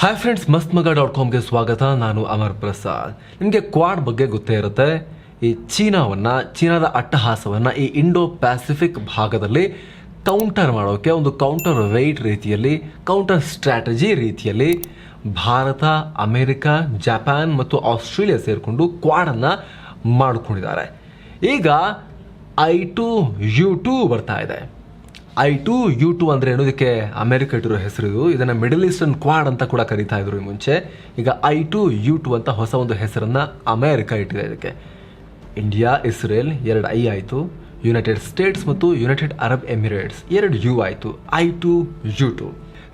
Hi friends, ಮಸ್ತ್ಮಗ.comಗೆ ಸ್ವಾಗತ. ನಾನು ಅಮರ್ ಪ್ರಸಾದ್. ನಿಮಗೆ ಕ್ವಾಡ್ ಬಗ್ಗೆ ಗೊತ್ತೇ ಇರುತ್ತೆ. ಈ ಚೀನಾದ ಅಟ್ಟಹಾಸವನ್ನು ಈ ಇಂಡೋ ಪ್ಯಾಸಿಫಿಕ್ ಭಾಗದಲ್ಲಿ ಕೌಂಟರ್ ಮಾಡೋಕ್ಕೆ ಒಂದು ಕೌಂಟರ್ ವೆಯ್ಟ್ ರೀತಿಯಲ್ಲಿ, ಕೌಂಟರ್ ಸ್ಟ್ರಾಟಜಿ ರೀತಿಯಲ್ಲಿ ಭಾರತ, ಅಮೆರಿಕ, ಜಪಾನ್ ಮತ್ತು ಆಸ್ಟ್ರೇಲಿಯಾ ಸೇರಿಕೊಂಡು ಕ್ವಾಡನ್ನು ಮಾಡಿಕೊಂಡಿದ್ದಾರೆ. ಈಗ I2U2 ಬರ್ತಾ ಇದೆ. I2U2 ಅಂದರೆ ಏನೋದಕ್ಕೆ ಅಮೆರಿಕ ಇಟ್ಟಿರೋ ಹೆಸರು ಇದು. ಇದನ್ನು ಮಿಡಲ್ ಈಸ್ಟರ್ನ್ ಕ್ವಾಡ್ ಅಂತ ಕೂಡ ಕರೀತಾ ಇದ್ರು ಈ ಮುಂಚೆ. ಈಗ I2U2 ಅಂತ ಹೊಸ ಒಂದು ಹೆಸರನ್ನು ಅಮೆರಿಕ ಇಟ್ಟಿದೆ ಇದಕ್ಕೆ. ಇಂಡಿಯಾ, ಇಸ್ರೇಲ್ 2 I ಆಯಿತು, ಯುನೈಟೆಡ್ ಸ್ಟೇಟ್ಸ್ ಮತ್ತು ಯುನೈಟೆಡ್ ಅರಬ್ ಎಮಿರೇಟ್ಸ್ 2 U ಆಯಿತು. I2U2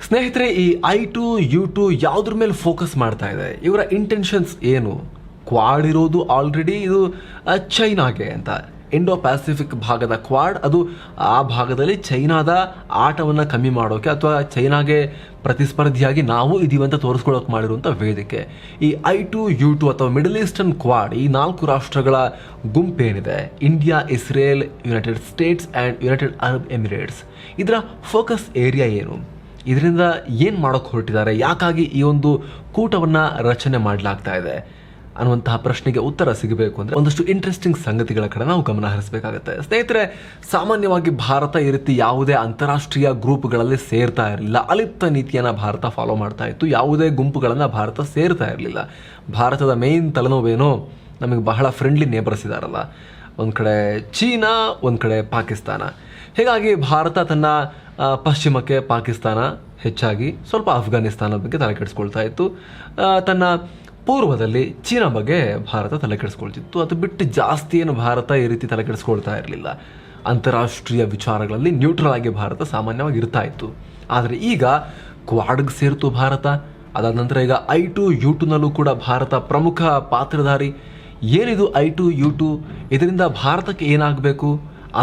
ಸ್ನೇಹಿತರೆ, ಈ I2U2 ಯಾವುದ್ರ ಮೇಲೆ ಫೋಕಸ್ ಮಾಡ್ತಾ ಇದೆ? ಇವರ ಇಂಟೆನ್ಷನ್ಸ್ ಏನು? ಕ್ವಾಡ್ ಇರೋದು ಆಲ್ರೆಡಿ ಇದು ಚೈನಾಗೆ ಅಂತ. ಇಂಡೋ ಪ್ಯಾಸಿಫಿಕ್ ಭಾಗದ ಕ್ವಾಡ್, ಅದು ಆ ಭಾಗದಲ್ಲಿ ಚೈನಾದ ಆಟವನ್ನು ಕಮ್ಮಿ ಮಾಡೋಕ್ಕೆ ಅಥವಾ ಚೈನಾಗೆ ಪ್ರತಿಸ್ಪರ್ಧಿಯಾಗಿ ನಾವು ಇದೀವಂತ ತೋರಿಸ್ಕೊಳ್ಳೋಕೆ ಮಾಡಿರುವಂಥ ವೇದಿಕೆ. ಈ I2U2 ಅಥವಾ ಮಿಡಲ್ ಈಸ್ಟರ್ನ್ ಕ್ವಾಡ್, ಈ 4 ರಾಷ್ಟ್ರಗಳ ಗುಂಪೇನಿದೆ, India, Israel, United States and United Arab Emirates, ಇದರ ಫೋಕಸ್ ಏರಿಯಾ ಏನು? ಇದರಿಂದ ಏನು ಮಾಡೋಕ್ಕೆ ಹೊರಟಿದ್ದಾರೆ? ಯಾಕಾಗಿ ಈ ಒಂದು ಕೂಟವನ್ನು ರಚನೆ ಮಾಡಲಾಗ್ತಾ ಇದೆ ಅನ್ನುವಂತಹ ಪ್ರಶ್ನೆಗೆ ಉತ್ತರ ಸಿಗಬೇಕು ಅಂದರೆ ಒಂದಷ್ಟು ಇಂಟ್ರೆಸ್ಟಿಂಗ್ ಸಂಗತಿಗಳ ಕಡೆ ನಾವು ಗಮನ ಹರಿಸಬೇಕಾಗುತ್ತೆ. ಸ್ನೇಹಿತರೆ, ಸಾಮಾನ್ಯವಾಗಿ ಭಾರತ ಈ ರೀತಿ ಯಾವುದೇ ಅಂತಾರಾಷ್ಟ್ರೀಯ ಗ್ರೂಪ್ಗಳಲ್ಲಿ ಸೇರ್ತಾ ಇರಲಿಲ್ಲ. ಅಲಿಪ್ತ ನೀತಿಯನ್ನು ಭಾರತ ಫಾಲೋ ಮಾಡ್ತಾ ಇತ್ತು. ಯಾವುದೇ ಗುಂಪುಗಳನ್ನು ಭಾರತ ಸೇರ್ತಾ ಇರಲಿಲ್ಲ. ಭಾರತದ ಮೇನ್ ತಲೆನೋವೇನೋ, ನಮಗೆ ಬಹಳ ಫ್ರೆಂಡ್ಲಿ ನೇಬರ್ಸ್ ಇದ್ದಾರಲ್ಲ, ಒಂದು ಕಡೆ ಚೀನಾ, ಒಂದು ಕಡೆ ಪಾಕಿಸ್ತಾನ. ಹೀಗಾಗಿ ಭಾರತ ತನ್ನ ಪಶ್ಚಿಮಕ್ಕೆ ಪಾಕಿಸ್ತಾನ ಹೆಚ್ಚಾಗಿ, ಸ್ವಲ್ಪ ಅಫ್ಘಾನಿಸ್ತಾನದ ಬಗ್ಗೆ ತಲೆ ಕೆಡಿಸ್ಕೊಳ್ತಾ ಇತ್ತು. ತನ್ನ ಪೂರ್ವದಲ್ಲಿ ಚೀನಾ ಬಗ್ಗೆ ಭಾರತ ತಲೆ ಕೆಡಿಸ್ಕೊಳ್ತಿತ್ತು. ಅದು ಬಿಟ್ಟು ಜಾಸ್ತಿ ಏನು ಭಾರತ ಈ ರೀತಿ ತಲೆ ಕೆಡಿಸ್ಕೊಳ್ತಾ ಇರಲಿಲ್ಲ. ಅಂತಾರಾಷ್ಟ್ರೀಯ ವಿಚಾರಗಳಲ್ಲಿ ನ್ಯೂಟ್ರಲ್ ಆಗಿ ಭಾರತ ಸಾಮಾನ್ಯವಾಗಿ ಇರ್ತಾ ಇತ್ತು. ಆದರೆ ಈಗ ಕ್ವಾಡ್ಗೆ ಸೇರಿತು ಭಾರತ. ಅದಾದ ನಂತರ ಈಗ I2U2ನಲ್ಲೂ ಕೂಡ ಭಾರತ ಪ್ರಮುಖ ಪಾತ್ರಧಾರಿ. ಏನಿದು I2U2? ಇದರಿಂದ ಭಾರತಕ್ಕೆ ಏನಾಗಬೇಕು?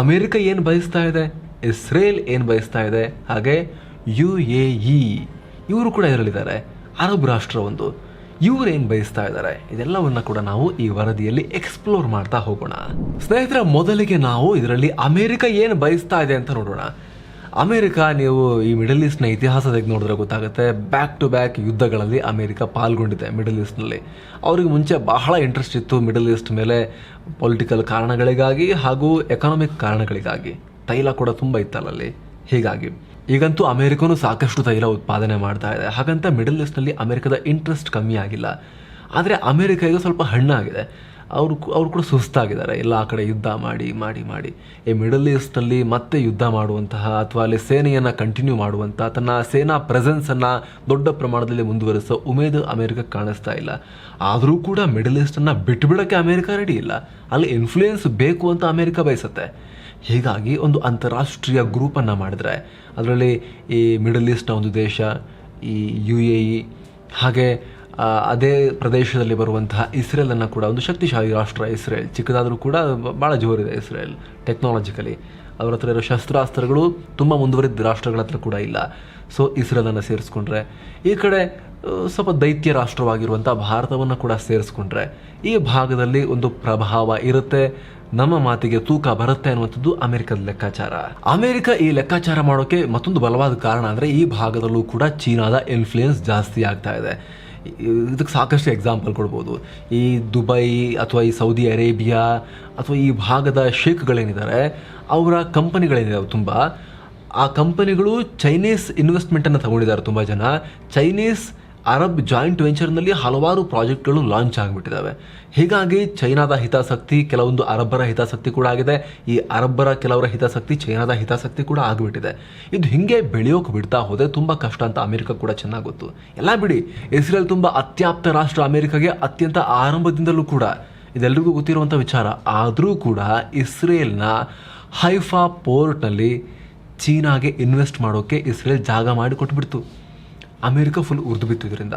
ಅಮೆರಿಕ ಏನು ಬಯಸ್ತಾ ಇದೆ? ಇಸ್ರೇಲ್ ಏನು ಬಯಸ್ತಾ ಇದೆ? ಹಾಗೆ UAE ಇವರು ಕೂಡ ಇದರಲ್ಲಿದ್ದಾರೆ. ಅರಬ್ ರಾಷ್ಟ್ರ ಒಂದು, ಇವರು ಏನು ಬಯಸ್ತಾ ಇದ್ದಾರೆ? ಇದೆಲ್ಲವನ್ನ ಕೂಡ ನಾವು ಈ ವರದಿಯಲ್ಲಿ ಎಕ್ಸ್ಪ್ಲೋರ್ ಮಾಡ್ತಾ ಹೋಗೋಣ. ಸ್ನೇಹಿತರ, ಮೊದಲಿಗೆ ನಾವು ಇದರಲ್ಲಿ ಅಮೆರಿಕ ಏನು ಬಯಸ್ತಾ ಇದೆ ಅಂತ ನೋಡೋಣ. ಅಮೆರಿಕ, ನೀವು ಈ ಮಿಡಲ್ ಈಸ್ಟ್ನ ಇತಿಹಾಸ ತೆಗೆದು ನೋಡಿದ್ರೆ ಗೊತ್ತಾಗುತ್ತೆ. ಬ್ಯಾಕ್ ಟು ಬ್ಯಾಕ್ ಯುದ್ಧಗಳಲ್ಲಿ ಅಮೆರಿಕ ಪಾಲ್ಗೊಂಡಿದೆ ಮಿಡಲ್ ಈಸ್ಟ್ನಲ್ಲಿ. ಅವರಿಗೆ ಮುಂಚೆ ಬಹಳ ಇಂಟ್ರೆಸ್ಟ್ ಇತ್ತು ಮಿಡಲ್ ಈಸ್ಟ್ ಮೇಲೆ, ಪೊಲಿಟಿಕಲ್ ಕಾರಣಗಳಿಗಾಗಿ ಹಾಗೂ ಎಕನಾಮಿಕ್ ಕಾರಣಗಳಿಗಾಗಿ. ತೈಲ ಕೂಡ ತುಂಬ ಇತ್ತಲ್ಲಿ. ಹೀಗಾಗಿ ಈಗಂತೂ ಅಮೆರಿಕನೂ ಸಾಕಷ್ಟು ತೈಲ ಉತ್ಪಾದನೆ ಮಾಡ್ತಾ ಇದೆ. ಹಾಗಂತ ಮಿಡಲ್ ಈಸ್ಟ್ನಲ್ಲಿ ಅಮೆರಿಕದ ಇಂಟ್ರೆಸ್ಟ್ ಕಮ್ಮಿ ಆಗಿಲ್ಲ. ಆದರೆ ಅಮೆರಿಕ ಈಗ ಸ್ವಲ್ಪ ಹಣ್ಣಾಗಿದೆ. ಅವರು ಕೂಡ ಸುಸ್ತಾಗಿದ್ದಾರೆ. ಎಲ್ಲ ಆ ಕಡೆ ಯುದ್ಧ ಮಾಡಿ ಮಾಡಿ ಮಾಡಿ ಈ ಮಿಡಲ್ ಈಸ್ಟ್ನಲ್ಲಿ ಮತ್ತೆ ಯುದ್ಧ ಮಾಡುವಂತಹ ಅಥವಾ ಅಲ್ಲಿ ಸೇನೆಯನ್ನು ಕಂಟಿನ್ಯೂ ಮಾಡುವಂಥ, ತನ್ನ ಸೇನಾ ಪ್ರೆಸೆನ್ಸನ್ನು ದೊಡ್ಡ ಪ್ರಮಾಣದಲ್ಲಿ ಮುಂದುವರಿಸೋ ಉಮೇದು ಅಮೆರಿಕ ಕಾಣಿಸ್ತಾ ಇಲ್ಲ. ಆದರೂ ಕೂಡ ಮಿಡಲ್ ಈಸ್ಟನ್ನು ಬಿಟ್ಟುಬಿಡೋಕ್ಕೆ ಅಮೆರಿಕ ರೆಡಿ ಇಲ್ಲ. ಅಲ್ಲಿ ಇನ್ಫ್ಲೂಯೆನ್ಸ್ ಬೇಕು ಅಂತ ಅಮೆರಿಕ ಬಯಸುತ್ತೆ. ಹೀಗಾಗಿ ಒಂದು ಅಂತಾರಾಷ್ಟ್ರೀಯ ಗ್ರೂಪನ್ನು ಮಾಡಿದ್ರೆ ಅದರಲ್ಲಿ ಈ ಮಿಡಲ್ ಈಸ್ಟ್ನ ಒಂದು ದೇಶ, ಈ UAE, ಹಾಗೆ ಅದೇ ಪ್ರದೇಶದಲ್ಲಿ ಬರುವಂತಹ ಇಸ್ರೇಲನ್ನು ಕೂಡ, ಒಂದು ಶಕ್ತಿಶಾಲಿ ರಾಷ್ಟ್ರ ಇಸ್ರೇಲ್. ಚಿಕ್ಕದಾದರೂ ಕೂಡ ಭಾಳ ಜೋರಿದೆ ಇಸ್ರೇಲ್ ಟೆಕ್ನಾಲಜಿಕಲಿ. ಅವ್ರ ಹತ್ರ ಇರೋ ಶಸ್ತ್ರಾಸ್ತ್ರಗಳು ತುಂಬ ಮುಂದುವರಿದ ರಾಷ್ಟ್ರಗಳ ಹತ್ರ ಕೂಡ ಇಲ್ಲ. ಸೊ ಇಸ್ರೇಲನ್ನು ಸೇರಿಸ್ಕೊಂಡ್ರೆ, ಈ ಕಡೆ ಸ್ವಲ್ಪ ದೈತ್ಯ ರಾಷ್ಟ್ರವಾಗಿರುವಂಥ ಭಾರತವನ್ನು ಕೂಡ ಸೇರಿಸ್ಕೊಂಡ್ರೆ ಈ ಭಾಗದಲ್ಲಿ ಒಂದು ಪ್ರಭಾವ ಇರುತ್ತೆ, ನಮ್ಮ ಮಾತಿಗೆ ತೂಕ ಬರುತ್ತೆ ಅನ್ನುವಂಥದ್ದು ಅಮೆರಿಕದ ಲೆಕ್ಕಾಚಾರ. ಅಮೆರಿಕ ಈ ಲೆಕ್ಕಾಚಾರ ಮಾಡೋಕ್ಕೆ ಮತ್ತೊಂದು ಬಲವಾದ ಕಾರಣ ಅಂದರೆ ಈ ಭಾಗದಲ್ಲೂ ಕೂಡ ಚೀನಾದ ಇನ್ಫ್ಲೂಯೆನ್ಸ್ ಜಾಸ್ತಿ ಆಗ್ತಾ ಇದೆ. ಇದಕ್ಕೆ ಸಾಕಷ್ಟು ಎಕ್ಸಾಂಪಲ್ ಕೊಡ್ಬೋದು. ಈ ದುಬೈ ಅಥವಾ ಈ ಸೌದಿ ಅರೇಬಿಯಾ ಅಥವಾ ಈ ಭಾಗದ ಶೇಖ್ಗಳೇನಿದ್ದಾರೆ, ಅವರ ಕಂಪನಿಗಳೇನಿದ್ದಾವೆ ತುಂಬ, ಆ ಕಂಪನಿಗಳು ಚೈನೀಸ್ ಇನ್ವೆಸ್ಟ್ಮೆಂಟನ್ನು ತಗೊಂಡಿದ್ದಾರೆ. ತುಂಬ ಜನ ಚೈನೀಸ್ ಅರಬ್ ಜಾಯಿಂಟ್ ವೆಂಚರ್ನಲ್ಲಿ ಹಲವಾರು ಪ್ರಾಜೆಕ್ಟ್ಗಳು ಲಾಂಚ್ ಆಗಿಬಿಟ್ಟಿದ್ದಾವೆ. ಹೀಗಾಗಿ ಚೈನಾದ ಹಿತಾಸಕ್ತಿ ಕೆಲವೊಂದು ಅರಬ್ಬರ ಹಿತಾಸಕ್ತಿ ಕೂಡ ಆಗಿದೆ. ಈ ಅರಬ್ಬರ ಕೆಲವರ ಹಿತಾಸಕ್ತಿ ಚೈನಾದ ಹಿತಾಸಕ್ತಿ ಕೂಡ ಆಗಿಬಿಟ್ಟಿದೆ. ಇದು ಹಿಂಗೆ ಬೆಳೆಯೋಕೆ ಬಿಡ್ತಾ ಹೋದರೆ ತುಂಬ ಕಷ್ಟ ಅಂತ ಅಮೆರಿಕ ಕೂಡ ಚೆನ್ನಾಗಿ ಗೊತ್ತು. ಎಲ್ಲ ಬಿಡಿ, ಇಸ್ರೇಲ್ ತುಂಬ ಅತ್ಯಾಪ್ತ ರಾಷ್ಟ್ರ ಅಮೆರಿಕಾಗೆ, ಅತ್ಯಂತ ಆರಂಭದಿಂದಲೂ ಕೂಡ, ಇದೆಲ್ಲರಿಗೂ ಗೊತ್ತಿರುವಂಥ ವಿಚಾರ. ಆದರೂ ಕೂಡ ಇಸ್ರೇಲ್ನ ಹೈಫಾ ಪೋರ್ಟ್ನಲ್ಲಿ ಚೀನಾಗೆ ಇನ್ವೆಸ್ಟ್ ಮಾಡೋಕ್ಕೆ ಇಸ್ರೇಲ್ ಜಾಗ ಮಾಡಿ ಕೊಟ್ಬಿಡ್ತು. ಅಮೆರಿಕ ಫುಲ್ ಉರಿದು ಬಿತ್ತು ಇದರಿಂದ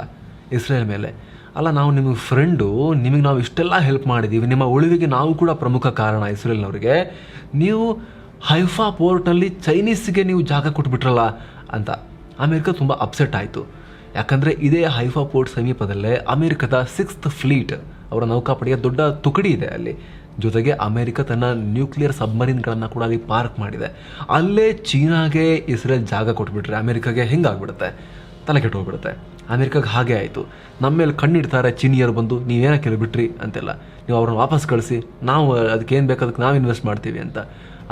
ಇಸ್ರೇಲ್ ಮೇಲೆ. ಅಲ್ಲ, ನಾವು ನಿಮಗೆ ಫ್ರೆಂಡು, ನಿಮಗೆ ನಾವು ಇಷ್ಟೆಲ್ಲ ಹೆಲ್ಪ್ ಮಾಡಿದ್ದೀವಿ, ನಿಮ್ಮ ಉಳಿವಿಗೆ ನಾವು ಕೂಡ ಪ್ರಮುಖ ಕಾರಣ ಇಸ್ರೇಲ್ನವರಿಗೆ, ನೀವು ಹೈಫಾ ಪೋರ್ಟ್ನಲ್ಲಿ ಚೈನೀಸ್ಗೆ ನೀವು ಜಾಗ ಕೊಟ್ಬಿಟ್ರಲ್ಲ ಅಂತ ಅಮೆರಿಕ ತುಂಬ ಅಪ್ಸೆಟ್ ಆಯಿತು. ಯಾಕಂದರೆ ಇದೇ ಹೈಫಾ ಪೋರ್ಟ್ ಸಮೀಪದಲ್ಲೇ ಅಮೆರಿಕದ 6th ಫ್ಲೀಟ್, ಅವರ ನೌಕಾಪಡೆಯ ದೊಡ್ಡ ತುಕಡಿ ಇದೆ ಅಲ್ಲಿ. ಜೊತೆಗೆ ಅಮೆರಿಕ ತನ್ನ ನ್ಯೂಕ್ಲಿಯರ್ ಸಬ್ಮರೀನ್ಗಳನ್ನು ಕೂಡ ಅಲ್ಲಿ ಪಾರ್ಕ್ ಮಾಡಿದೆ. ಅಲ್ಲೇ ಚೀನಾಗೆ ಇಸ್ರೇಲ್ ಜಾಗ ಕೊಟ್ಬಿಟ್ರೆ ಅಮೆರಿಕಾಗೆ ಹೆಂಗಾಗ್ಬಿಡುತ್ತೆ? ತಲೆ ಕೆಟ್ಟು ಹೋಗ್ಬಿಡುತ್ತೆ. ಅಮೆರಿಕಾಗೆ ಹಾಗೆ ಆಯಿತು. ನಮ್ಮ ಮೇಲೆ ಕಣ್ಣಿಡ್ತಾರೆ ಚೀನಿಯರು ಬಂದು, ನೀವೇನಕ್ಕೆ ಬಿಟ್ರಿ ಅಂತೆಲ್ಲ, ನೀವು ಅವ್ರನ್ನ ವಾಪಸ್ ಕಳಿಸಿ, ನಾವು ಅದಕ್ಕೇನು ಬೇಕಾದಕ್ಕೆ ನಾವು ಇನ್ವೆಸ್ಟ್ ಮಾಡ್ತೀವಿ ಅಂತ.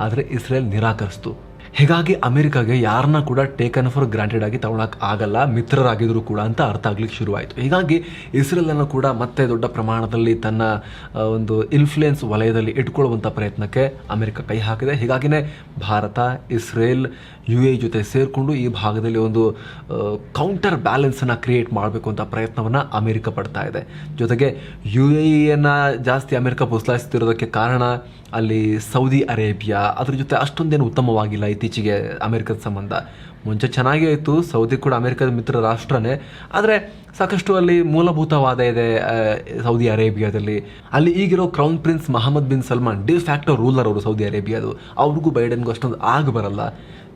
ಆದರೆ ಇಸ್ರೇಲ್ ನಿರಾಕರಿಸ್ತು. ಹೀಗಾಗಿ ಅಮೆರಿಕಾಗೆ ಯಾರನ್ನ ಕೂಡ ಟೇಕನ್ ಫಾರ್ ಗ್ರಾಂಟೆಡ್ ಆಗಿ ತಗೊಳಕ್ಕೆ ಆಗಲ್ಲ, ಮಿತ್ರರಾಗಿದ್ರು ಕೂಡ ಅಂತ ಅರ್ಥ ಆಗ್ಲಿಕ್ಕೆ ಶುರುವಾಯಿತು. ಹೀಗಾಗಿ ಇಸ್ರೇಲನ್ನು ಕೂಡ ಮತ್ತೆ ದೊಡ್ಡ ಪ್ರಮಾಣದಲ್ಲಿ ತನ್ನ ಒಂದು ಇನ್ಫ್ಲೂಯೆನ್ಸ್ ವಲಯದಲ್ಲಿ ಇಟ್ಕೊಳ್ಳುವಂಥ ಪ್ರಯತ್ನಕ್ಕೆ ಅಮೆರಿಕ ಕೈ ಹಾಕಿದೆ. ಹೀಗಾಗಿನೇ ಭಾರತ, ಇಸ್ರೇಲ್, UAE ಜೊತೆ ಸೇರಿಕೊಂಡು ಈ ಭಾಗದಲ್ಲಿ ಒಂದು ಕೌಂಟರ್ ಬ್ಯಾಲೆನ್ಸನ್ನು ಕ್ರಿಯೇಟ್ ಮಾಡಬೇಕು ಅಂತ ಪ್ರಯತ್ನವನ್ನು ಅಮೆರಿಕ ಪಡ್ತಾ ಇದೆ. ಜೊತೆಗೆ UAEಯನ್ನು ಜಾಸ್ತಿ ಅಮೆರಿಕ ಪುಸ್ಲಾಯಿಸ್ತಿರೋದಕ್ಕೆ ಕಾರಣ ಅಲ್ಲಿ ಸೌದಿ ಅರೇಬಿಯಾ ಅದ್ರ ಜೊತೆ ಅಷ್ಟೊಂದೇನು ಉತ್ತಮವಾಗಿಲ್ಲ ಇತ್ತೀಚೆಗೆ ಅಮೆರಿಕದ ಸಂಬಂಧ. ಮುಂಚೆ ಚೆನ್ನಾಗೇ ಇತ್ತು, ಸೌದಿ ಕೂಡ ಅಮೆರಿಕದ ಮಿತ್ರ ರಾಷ್ಟ್ರನೇ, ಆದರೆ ಸಾಕಷ್ಟು ಅಲ್ಲಿ ಮೂಲಭೂತವಾದ ಇದೆ ಸೌದಿ ಅರೇಬಿಯಾದಲ್ಲಿ. ಅಲ್ಲಿ ಈಗಿರೋ crown prince Mohammed bin Salman de facto ruler ಅವರು ಸೌದಿ ಅರೇಬಿಯಾದು, ಅವ್ರಿಗೂ ಬೈಡೆನ್ಗೂ ಅಷ್ಟೊಂದು ಆಗ ಬರಲ್ಲ.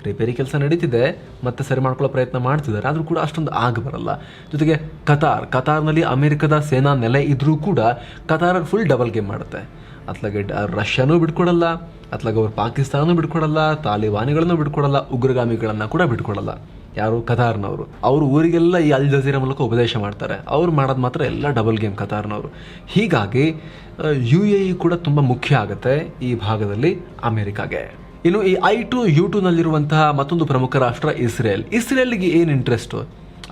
ರಿಪೇರಿ ಕೆಲಸ ನಡೀತಿದೆ, ಮತ್ತೆ ಸರಿ ಮಾಡ್ಕೊಳ್ಳೋ ಪ್ರಯತ್ನ ಮಾಡ್ತಿದ್ದಾರೆ, ಆದರೂ ಕೂಡ ಅಷ್ಟೊಂದು ಆಗ ಬರಲ್ಲ. ಜೊತೆಗೆ ಕತಾರ್ನಲ್ಲಿ ಅಮೆರಿಕದ ಸೇನಾ ನೆಲೆ ಇದ್ರೂ ಕೂಡ ಕತಾರ್ ಫುಲ್ ಡಬಲ್ ಗೇಮ್ ಮಾಡುತ್ತೆ. ಅತ್ಲಾಗೆ ರಷ್ಯಾನೂ ಬಿಟ್ಕೊಡಲ್ಲ, ಅತ್ಲಾಗೆ ಅವ್ರು ಪಾಕಿಸ್ತಾನೂ ಬಿಟ್ಕೊಡಲ್ಲ, ತಾಲಿಬಾನಿಗಳನ್ನು ಬಿಟ್ಕೊಡಲ್ಲ, ಉಗ್ರಗಾಮಿಗಳನ್ನು ಕೂಡ ಬಿಟ್ಕೊಡಲ್ಲ. ಯಾರು? ಕತಾರ್ನವರು. ಅವರು ಊರಿಗೆಲ್ಲ ಈ ಅಲ್ ಜಜೀರಾ ಮೂಲಕ ಉಪದೇಶ ಮಾಡ್ತಾರೆ. ಅವ್ರು ಮಾಡೋದು ಮಾತ್ರ ಎಲ್ಲ ಡಬಲ್ ಗೇಮ್ ಕತಾರ್ನವರು. ಹೀಗಾಗಿ UAE ಕೂಡ ತುಂಬ ಮುಖ್ಯ ಆಗುತ್ತೆ ಈ ಭಾಗದಲ್ಲಿ ಅಮೆರಿಕಾಗೆ. ಇನ್ನು ಈ I2U2ನಲ್ಲಿರುವಂತಹ ಮತ್ತೊಂದು ಪ್ರಮುಖ ರಾಷ್ಟ್ರ ಇಸ್ರೇಲ್ಗೆ ಏನು ಇಂಟ್ರೆಸ್ಟು?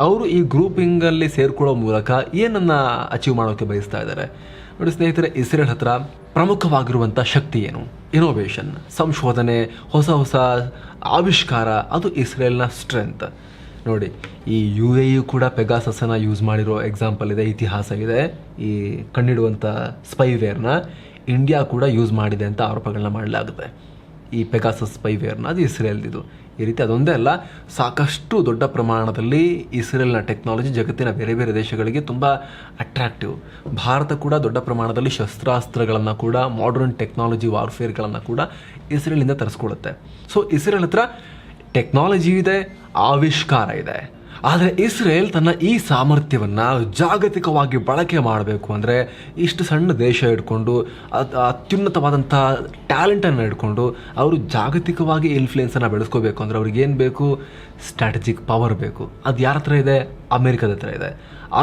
ಅವರು ಈ ಗ್ರೂಪಿಂಗಲ್ಲಿ ಸೇರ್ಕೊಳ್ಳೋ ಮೂಲಕ ಏನನ್ನ ಅಚೀವ್ ಮಾಡೋಕ್ಕೆ ಬಯಸ್ತಾ ಇದ್ದಾರೆ ನೋಡಿ ಸ್ನೇಹಿತರೆ. ಇಸ್ರೇಲ್ ಹತ್ರ ಪ್ರಮುಖವಾಗಿರುವಂಥ ಶಕ್ತಿ ಏನು? ಇನೋವೇಷನ್, ಸಂಶೋಧನೆ, ಹೊಸ ಹೊಸ ಆವಿಷ್ಕಾರ, ಅದು ಇಸ್ರೇಲ್ನ ಸ್ಟ್ರೆಂತ್. ನೋಡಿ, ಈ UAE ಕೂಡ ಪೆಗಾಸಸ್ಸನ್ನು ಯೂಸ್ ಮಾಡಿರೋ ಎಕ್ಸಾಂಪಲ್ ಇದೆ, ಇತಿಹಾಸ ಇದೆ. ಈ ಕಣ್ಣಿಡುವಂಥ ಸ್ಪೈವೇರ್ನ ಇಂಡಿಯಾ ಕೂಡ ಯೂಸ್ ಮಾಡಿದೆ ಅಂತ ಆರೋಪಗಳನ್ನ ಮಾಡಲಾಗುತ್ತೆ. ಈ ಪೆಗಾಸಸ್ ಸ್ಪೈವೇರ್ನ ಅದು ಇಸ್ರೇಲ್ದಿದು. ಈ ರೀತಿ ಅದೊಂದೇ ಅಲ್ಲ, ಸಾಕಷ್ಟು ದೊಡ್ಡ ಪ್ರಮಾಣದಲ್ಲಿ ಇಸ್ರೇಲ್ನ ಟೆಕ್ನಾಲಜಿ ಜಗತ್ತಿನ ಬೇರೆ ಬೇರೆ ದೇಶಗಳಿಗೆ ತುಂಬ ಅಟ್ರಾಕ್ಟಿವ್. ಭಾರತ ಕೂಡ ದೊಡ್ಡ ಪ್ರಮಾಣದಲ್ಲಿ ಶಸ್ತ್ರಾಸ್ತ್ರಗಳನ್ನು ಕೂಡ, ಮಾಡರ್ನ್ ಟೆಕ್ನಾಲಜಿ ವಾರ್ಫೇರ್ಗಳನ್ನು ಕೂಡ ಇಸ್ರೇಲಿಂದ ತರಿಸ್ಕೊಳ್ಳುತ್ತೆ. ಸೊ ಇಸ್ರೇಲ್ ಹತ್ರ ಟೆಕ್ನಾಲಜಿ ಇದೆ, ಆವಿಷ್ಕಾರ ಇದೆ. ಆದರೆ ಇಸ್ರೇಲ್ ತನ್ನ ಈ ಸಾಮರ್ಥ್ಯವನ್ನು ಜಾಗತಿಕವಾಗಿ ಬಳಕೆ ಮಾಡಬೇಕು ಅಂದರೆ ಇಷ್ಟು ಸಣ್ಣ ದೇಶ ಇಟ್ಕೊಂಡು ಅತ್ಯುನ್ನತವಾದಂಥ ಟ್ಯಾಲೆಂಟನ್ನು ಇಟ್ಕೊಂಡು ಅವರು ಜಾಗತಿಕವಾಗಿ ಇನ್ಫ್ಲುಯೆನ್ಸನ್ನು ಬೆಳೆಸ್ಕೋಬೇಕು ಅಂದರೆ ಅವ್ರಿಗೇನು ಬೇಕು? ಸ್ಟ್ರಾಟಜಿಕ್ ಪವರ್ ಬೇಕು. ಅದು ಯಾರ ಹತ್ರ ಇದೆ? ಅಮೆರಿಕದ ಹತ್ರ ಇದೆ.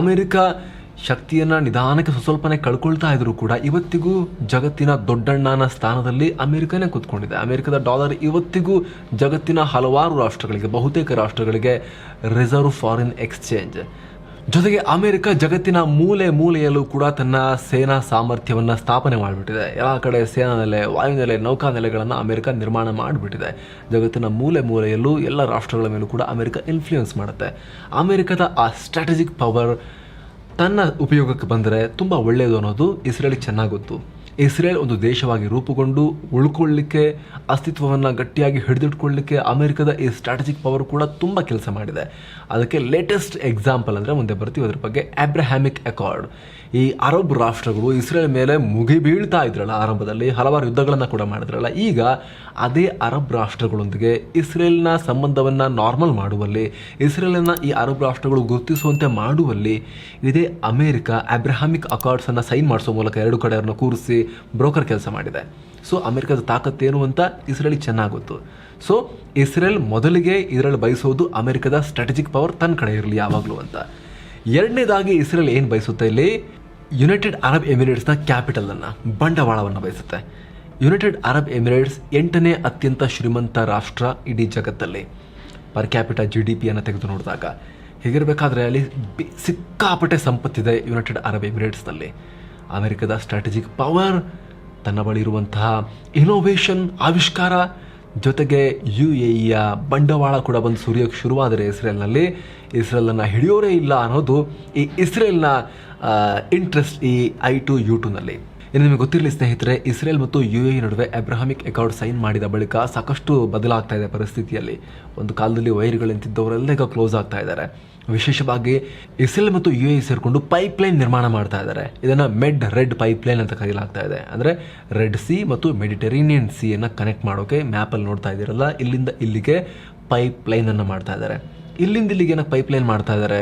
ಅಮೆರಿಕ ಶಕ್ತಿಯನ್ನು ನಿಧಾನಕ್ಕೆ ಸ್ವಲ್ಪನೇ ಕಳ್ಕೊಳ್ತಾ ಇದ್ರೂ ಕೂಡ ಇವತ್ತಿಗೂ ಜಗತ್ತಿನ ದೊಡ್ಡಣ್ಣನ ಸ್ಥಾನದಲ್ಲಿ ಅಮೆರಿಕನೇ ಕೂತ್ಕೊಂಡಿದೆ. ಅಮೆರಿಕದ ಡಾಲರ್ ಇವತ್ತಿಗೂ ಜಗತ್ತಿನ ಹಲವಾರು ರಾಷ್ಟ್ರಗಳಿಗೆ, ಬಹುತೇಕ ರಾಷ್ಟ್ರಗಳಿಗೆ ರಿಸರ್ವ್ ಫಾರಿನ್ ಎಕ್ಸ್ಚೇಂಜ್. ಜೊತೆಗೆ ಅಮೆರಿಕ ಜಗತ್ತಿನ ಮೂಲೆ ಮೂಲೆಯಲ್ಲೂ ಕೂಡ ತನ್ನ ಸೇನಾ ಸಾಮರ್ಥ್ಯವನ್ನು ಸ್ಥಾಪನೆ ಮಾಡಿಬಿಟ್ಟಿದೆ. ಎಲ್ಲ ಕಡೆ ಸೇನಾ ನೆಲೆ, ವಾಯುನೆಲೆ, ನೌಕಾನೆಲೆಗಳನ್ನು ಅಮೆರಿಕ ನಿರ್ಮಾಣ ಮಾಡಿಬಿಟ್ಟಿದೆ. ಜಗತ್ತಿನ ಮೂಲೆ ಮೂಲೆಯಲ್ಲೂ ಎಲ್ಲ ರಾಷ್ಟ್ರಗಳ ಮೇಲೂ ಕೂಡ ಅಮೆರಿಕ ಇನ್ಫ್ಲೂಯೆನ್ಸ್ ಮಾಡುತ್ತೆ. ಅಮೆರಿಕದ ಆ ಸ್ಟ್ರಾಟಜಿಕ್ ಪವರ್ ತನ್ನ ಉಪಯೋಗಕ್ಕೆ ಬಂದರೆ ತುಂಬ ಒಳ್ಳೆಯದು ಅನ್ನೋದು ಇಸ್ರೇಲಿಗೆ ಚೆನ್ನಾಗಿ ಗೊತ್ತು. ಇಸ್ರೇಲ್ ಒಂದು ದೇಶವಾಗಿ ರೂಪುಗೊಂಡು ಉಳ್ಕೊಳ್ಳಿಕ್ಕೆ, ಅಸ್ತಿತ್ವವನ್ನು ಗಟ್ಟಿಯಾಗಿ ಹಿಡಿದಿಟ್ಕೊಳ್ಳಿಕ್ಕೆ ಅಮೆರಿಕದ ಈ ಸ್ಟ್ರಾಟಜಿಕ್ ಪವರ್ ಕೂಡ ತುಂಬ ಕೆಲಸ ಮಾಡಿದೆ. ಅದಕ್ಕೆ ಲೇಟೆಸ್ಟ್ ಎಕ್ಸಾಂಪಲ್ ಅಂದರೆ ಮುಂದೆ ಬರ್ತೀವಿ ಅದ್ರ ಬಗ್ಗೆ, ಅಬ್ರಹಾಮಿಕ್ ಅಕಾರ್ಡ್. ಈ ಅರಬ್ ರಾಷ್ಟ್ರಗಳು ಇಸ್ರೇಲ್ ಮೇಲೆ ಮುಗಿಬೀಳ್ತಾ ಇದ್ರಲ್ಲ, ಆರಂಭದಲ್ಲಿ ಹಲವಾರು ಯುದ್ಧಗಳನ್ನು ಕೂಡ ಮಾಡಿದ್ರಲ್ಲ, ಈಗ ಅದೇ ಅರಬ್ ರಾಷ್ಟ್ರಗಳೊಂದಿಗೆ ಇಸ್ರೇಲ್ನ ಸಂಬಂಧವನ್ನು ನಾರ್ಮಲ್ ಮಾಡುವಲ್ಲಿ, ಇಸ್ರೇಲನ್ನು ಈ ಅರಬ್ ರಾಷ್ಟ್ರಗಳು ಗುರುತಿಸುವಂತೆ ಮಾಡುವಲ್ಲಿ ಇದೇ ಅಮೆರಿಕ ಅಬ್ರಹಾಮಿಕ್ ಅಕಾರ್ಡ್ಸನ್ನು ಸೈನ್ ಮಾಡಿಸೋ ಮೂಲಕ ಎರಡು ಕಡೆಯವ್ರನ್ನ ಕೂರಿಸಿ ಬ್ರೋಕರ್ ಕೆಲಸ ಮಾಡಿದೆ. ಸೊ ಅಮೆರಿಕದ ತಾಕತ್ತೇನು ಅಂತ ಇಸ್ರೇಲಿಗೆ ಚೆನ್ನಾಗಿ ಗೊತ್ತು. ಸೊ ಇಸ್ರೇಲ್ ಮೊದಲಿಗೆ ಇದರಲ್ಲಿ ಬಯಸೋದು ಅಮೆರಿಕದ ಸ್ಟ್ರಾಟಜಿಕ್ ಪವರ್ ತನ್ನ ಕಡೆ ಇರಲಿ ಯಾವಾಗಲೂ ಅಂತ. ಎರಡನೇದಾಗಿ ಇಸ್ರೇಲ್ ಏನು ಬಯಸುತ್ತೆ? ಇಲ್ಲಿ ಯುನೈಟೆಡ್ ಅರಬ್ ಎಮಿರೇಟ್ಸ್ನ ಕ್ಯಾಪಿಟಲನ್ನು, ಬಂಡವಾಳವನ್ನು ಬಯಸುತ್ತೆ. ಯುನೈಟೆಡ್ ಅರಬ್ ಎಮಿರೇಟ್ಸ್ 8ನೇ ಅತ್ಯಂತ ಶ್ರೀಮಂತ ರಾಷ್ಟ್ರ ಇಡೀ ಜಗತ್ತಲ್ಲಿ ಪರ್ ಕ್ಯಾಪಿಟಲ್ GDPಯನ್ನು ತೆಗೆದು ನೋಡಿದಾಗ. ಹೀಗಿರಬೇಕಾದ್ರೆ ಅಲ್ಲಿ ಸಿಕ್ಕಾಪಟ್ಟೆ ಸಂಪತ್ತಿದೆ ಯುನೈಟೆಡ್ ಅರಬ್ ಎಮಿರೇಟ್ಸ್ನಲ್ಲಿ. ಅಮೆರಿಕದ ಸ್ಟ್ರಾಟಜಿಕ್ ಪವರ್, ತನ್ನ ಬಳಿ ಇರುವಂತಹ ಇನೋವೇಷನ್, ಆವಿಷ್ಕಾರ, ಜೊತೆಗೆ UAEಯ ಬಂಡವಾಳ ಕೂಡ ಬಂದು ಸುರಿಯೋಕ್ಕೆ ಶುರುವಾದರೆ ಇಸ್ರೇಲನ್ನು ಹಿಡಿಯೋರೇ ಇಲ್ಲ ಅನ್ನೋದು ಈ ಇಸ್ರೇಲ್ನ ಇಂಟ್ರೆಸ್ಟ್ ಈ I2U2ನಲ್ಲಿ. ಇನ್ನು ನಿಮಗೆ ಗೊತ್ತಿರಲಿ ಸ್ನೇಹಿತರೆ, ಇಸ್ರೇಲ್ ಮತ್ತು UAE ನಡುವೆ ಅಬ್ರಹಾಮಿಕ್ ಅಕಾರ್ಡ್ ಸೈನ್ ಮಾಡಿದ ಬಳಿಕ ಸಾಕಷ್ಟು ಬದಲಾಗ್ತಾ ಇದೆ ಪರಿಸ್ಥಿತಿಯಲ್ಲಿ. ಒಂದು ಕಾಲದಲ್ಲಿ ವೈರ್ಗಳು ನಿಂತಿದ್ದವರೆಲ್ಲ ಈಗ ಕ್ಲೋಸ್ ಆಗ್ತಾ ಇದ್ದಾರೆ. ವಿಶೇಷವಾಗಿ ಇಸ್ರೇಲ್ ಮತ್ತು UAE ಸೇರಿಕೊಂಡು ಪೈಪ್ಲೈನ್ ನಿರ್ಮಾಣ ಮಾಡ್ತಾ ಇದ್ದಾರೆ. ಇದನ್ನು ರೆಡ್ ಪೈಪ್ಲೈನ್ ಅಂತ ಕರೆಯಲಾಗ್ತಾ ಇದೆ. ಅಂದರೆ ರೆಡ್ ಸಿ ಮತ್ತು ಮೆಡಿಟರೇನಿಯನ್ ಸಿಯನ್ನು ಕನೆಕ್ಟ್ ಮಾಡೋಕೆ ಮ್ಯಾಪಲ್ಲಿ ನೋಡ್ತಾ ಇದ್ದೀರಲ್ಲ, ಇಲ್ಲಿಂದ ಇಲ್ಲಿಗೆ ಪೈಪ್ಲೈನನ್ನು ಮಾಡ್ತಾ ಇದ್ದಾರೆ. ಇಲ್ಲಿಂದ ಇಲ್ಲಿಗೆ ಏನಕ್ಕೆ ಪೈಪ್ಲೈನ್ ಮಾಡ್ತಾ ಇದ್ದಾರೆ?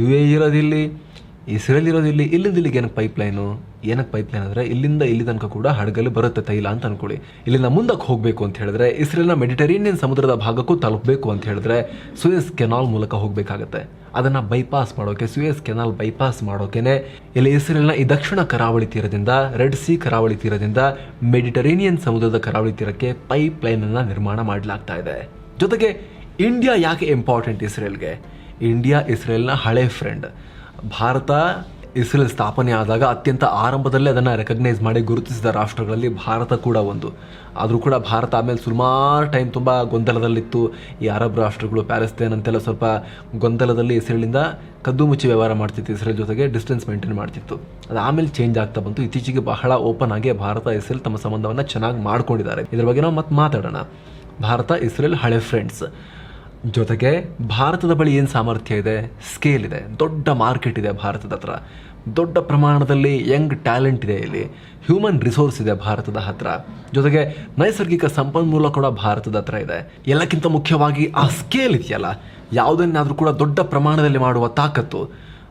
UAE ಇರೋದಿಲ್ಲಿ, ಇಸ್ರೇಲ್ ಇರೋದಿಲ್ಲಿ, ಇಲ್ಲಿಂದ ಇಲ್ಲಿಗೆ ಏನಕ್ಕೆ ಪೈಪ್ಲೈನು? ಏನಕ್ಕೆ ಪೈಪ್ಲೈನ್ ಅಂದರೆ ಇಲ್ಲಿಂದ ಇಲ್ಲಿ ತನಕ ಕೂಡ ಹಡಗಲ್ಲಿ ಬರುತ್ತೆ ತೈಲ ಅಂತ ಅನ್ಕೊಳ್ಳಿ. ಇಲ್ಲಿಂದ ಮುಂದಕ್ಕೆ ಹೋಗಬೇಕು ಅಂತ ಹೇಳಿದ್ರೆ, ಇಸ್ರೇಲ್ನ ಮೆಡಿಟರೇನಿಯನ್ ಸಮುದ್ರದ ಭಾಗಕ್ಕೂ ತಲುಪಬೇಕು ಅಂತ ಹೇಳಿದ್ರೆ ಸುಯೆಸ್ ಕೆನಾಲ್ ಮೂಲಕ ಹೋಗಬೇಕಾಗತ್ತೆ. ಅದನ್ನು ಬೈಪಾಸ್ ಮಾಡೋಕೆ, ಸುಯೆಸ್ ಕೆನಾಲ್ ಬೈಪಾಸ್ ಮಾಡೋಕೆನೆ ಇಲ್ಲಿ ಇಸ್ರೇಲ್ನ ಈ ದಕ್ಷಿಣ ಕರಾವಳಿ ತೀರದಿಂದ, ರೆಡ್ ಸಿ ಕರಾವಳಿ ತೀರದಿಂದ ಮೆಡಿಟರೇನಿಯನ್ ಸಮುದ್ರದ ಕರಾವಳಿ ತೀರಕ್ಕೆ ಪೈಪ್ ಲೈನ್ ಅನ್ನು ನಿರ್ಮಾಣ ಮಾಡಲಾಗ್ತಾ ಇದೆ. ಜೊತೆಗೆ ಇಂಡಿಯಾ ಯಾಕೆ ಇಂಪಾರ್ಟೆಂಟ್ ಇಸ್ರೇಲ್ಗೆ? ಇಂಡಿಯಾ ಇಸ್ರೇಲ್ನ ಹಳೆ ಫ್ರೆಂಡ್. ಭಾರತ ಇಸ್ರೇಲ್ ಸ್ಥಾಪನೆ ಆದಾಗ ಅತ್ಯಂತ ಆರಂಭದಲ್ಲೇ ಅದನ್ನು ರೆಕಗ್ನೈಸ್ ಮಾಡಿ ಗುರುತಿಸಿದ ರಾಷ್ಟ್ರಗಳಲ್ಲಿ ಭಾರತ ಕೂಡ ಒಂದು. ಆದರೂ ಕೂಡ ಭಾರತ ಆಮೇಲೆ ಸುಮಾರು ಟೈಮ್ ತುಂಬ ಗೊಂದಲದಲ್ಲಿತ್ತು. ಈ ಅರಬ್ ರಾಷ್ಟ್ರಗಳು, ಪ್ಯಾಲೆಸ್ತೇನ್ ಅಂತೆಲ್ಲ ಸ್ವಲ್ಪ ಗೊಂದಲದಲ್ಲಿ ಇಸ್ರೇಲಿಂದ ಕದ್ದು ಮುಚ್ಚಿ ವ್ಯವಹಾರ ಮಾಡ್ತಿತ್ತು, ಇಸ್ರೇಲ್ ಜೊತೆಗೆ ಡಿಸ್ಟೆನ್ಸ್ ಮೇಂಟೈನ್ ಮಾಡ್ತಿತ್ತು. ಅದು ಆಮೇಲೆ ಚೇಂಜ್ ಆಗ್ತಾ ಬಂತು. ಇತ್ತೀಚೆಗೆ ಬಹಳ ಓಪನ್ ಆಗಿ ಭಾರತ ಇಸ್ರೇಲ್ ತಮ್ಮ ಸಂಬಂಧವನ್ನು ಚೆನ್ನಾಗಿ ಮಾಡ್ಕೊಂಡಿದ್ದಾರೆ. ಇದ್ರ ಬಗ್ಗೆ ನಾವು ಮತ್ತೆ ಮಾತಾಡೋಣ. ಭಾರತ ಇಸ್ರೇಲ್ ಹಳೆ ಫ್ರೆಂಡ್ಸ್. ಜೊತೆಗೆ ಭಾರತದ ಬಳಿ ಏನು ಸಾಮರ್ಥ್ಯ ಇದೆ? ಸ್ಕೇಲ್ ಇದೆ, ದೊಡ್ಡ ಮಾರ್ಕೆಟ್ ಇದೆ ಭಾರತದ ಹತ್ರ, ದೊಡ್ಡ ಪ್ರಮಾಣದಲ್ಲಿ ಯಂಗ್ ಟ್ಯಾಲೆಂಟ್ ಇದೆ, ಇಲ್ಲಿ ಹ್ಯೂಮನ್ ರಿಸೋರ್ಸ್ ಇದೆ ಭಾರತದ ಹತ್ರ. ಜೊತೆಗೆ ನೈಸರ್ಗಿಕ ಸಂಪನ್ಮೂಲ ಕೂಡ ಭಾರತದ ಹತ್ರ ಇದೆ. ಎಲ್ಲಕ್ಕಿಂತ ಮುಖ್ಯವಾಗಿ ಆ ಸ್ಕೇಲ್ ಇದೆಯಲ್ಲ, ಯಾವುದನ್ನಾದರೂ ಕೂಡ ದೊಡ್ಡ ಪ್ರಮಾಣದಲ್ಲಿ ಮಾಡುವ ತಾಕತ್ತು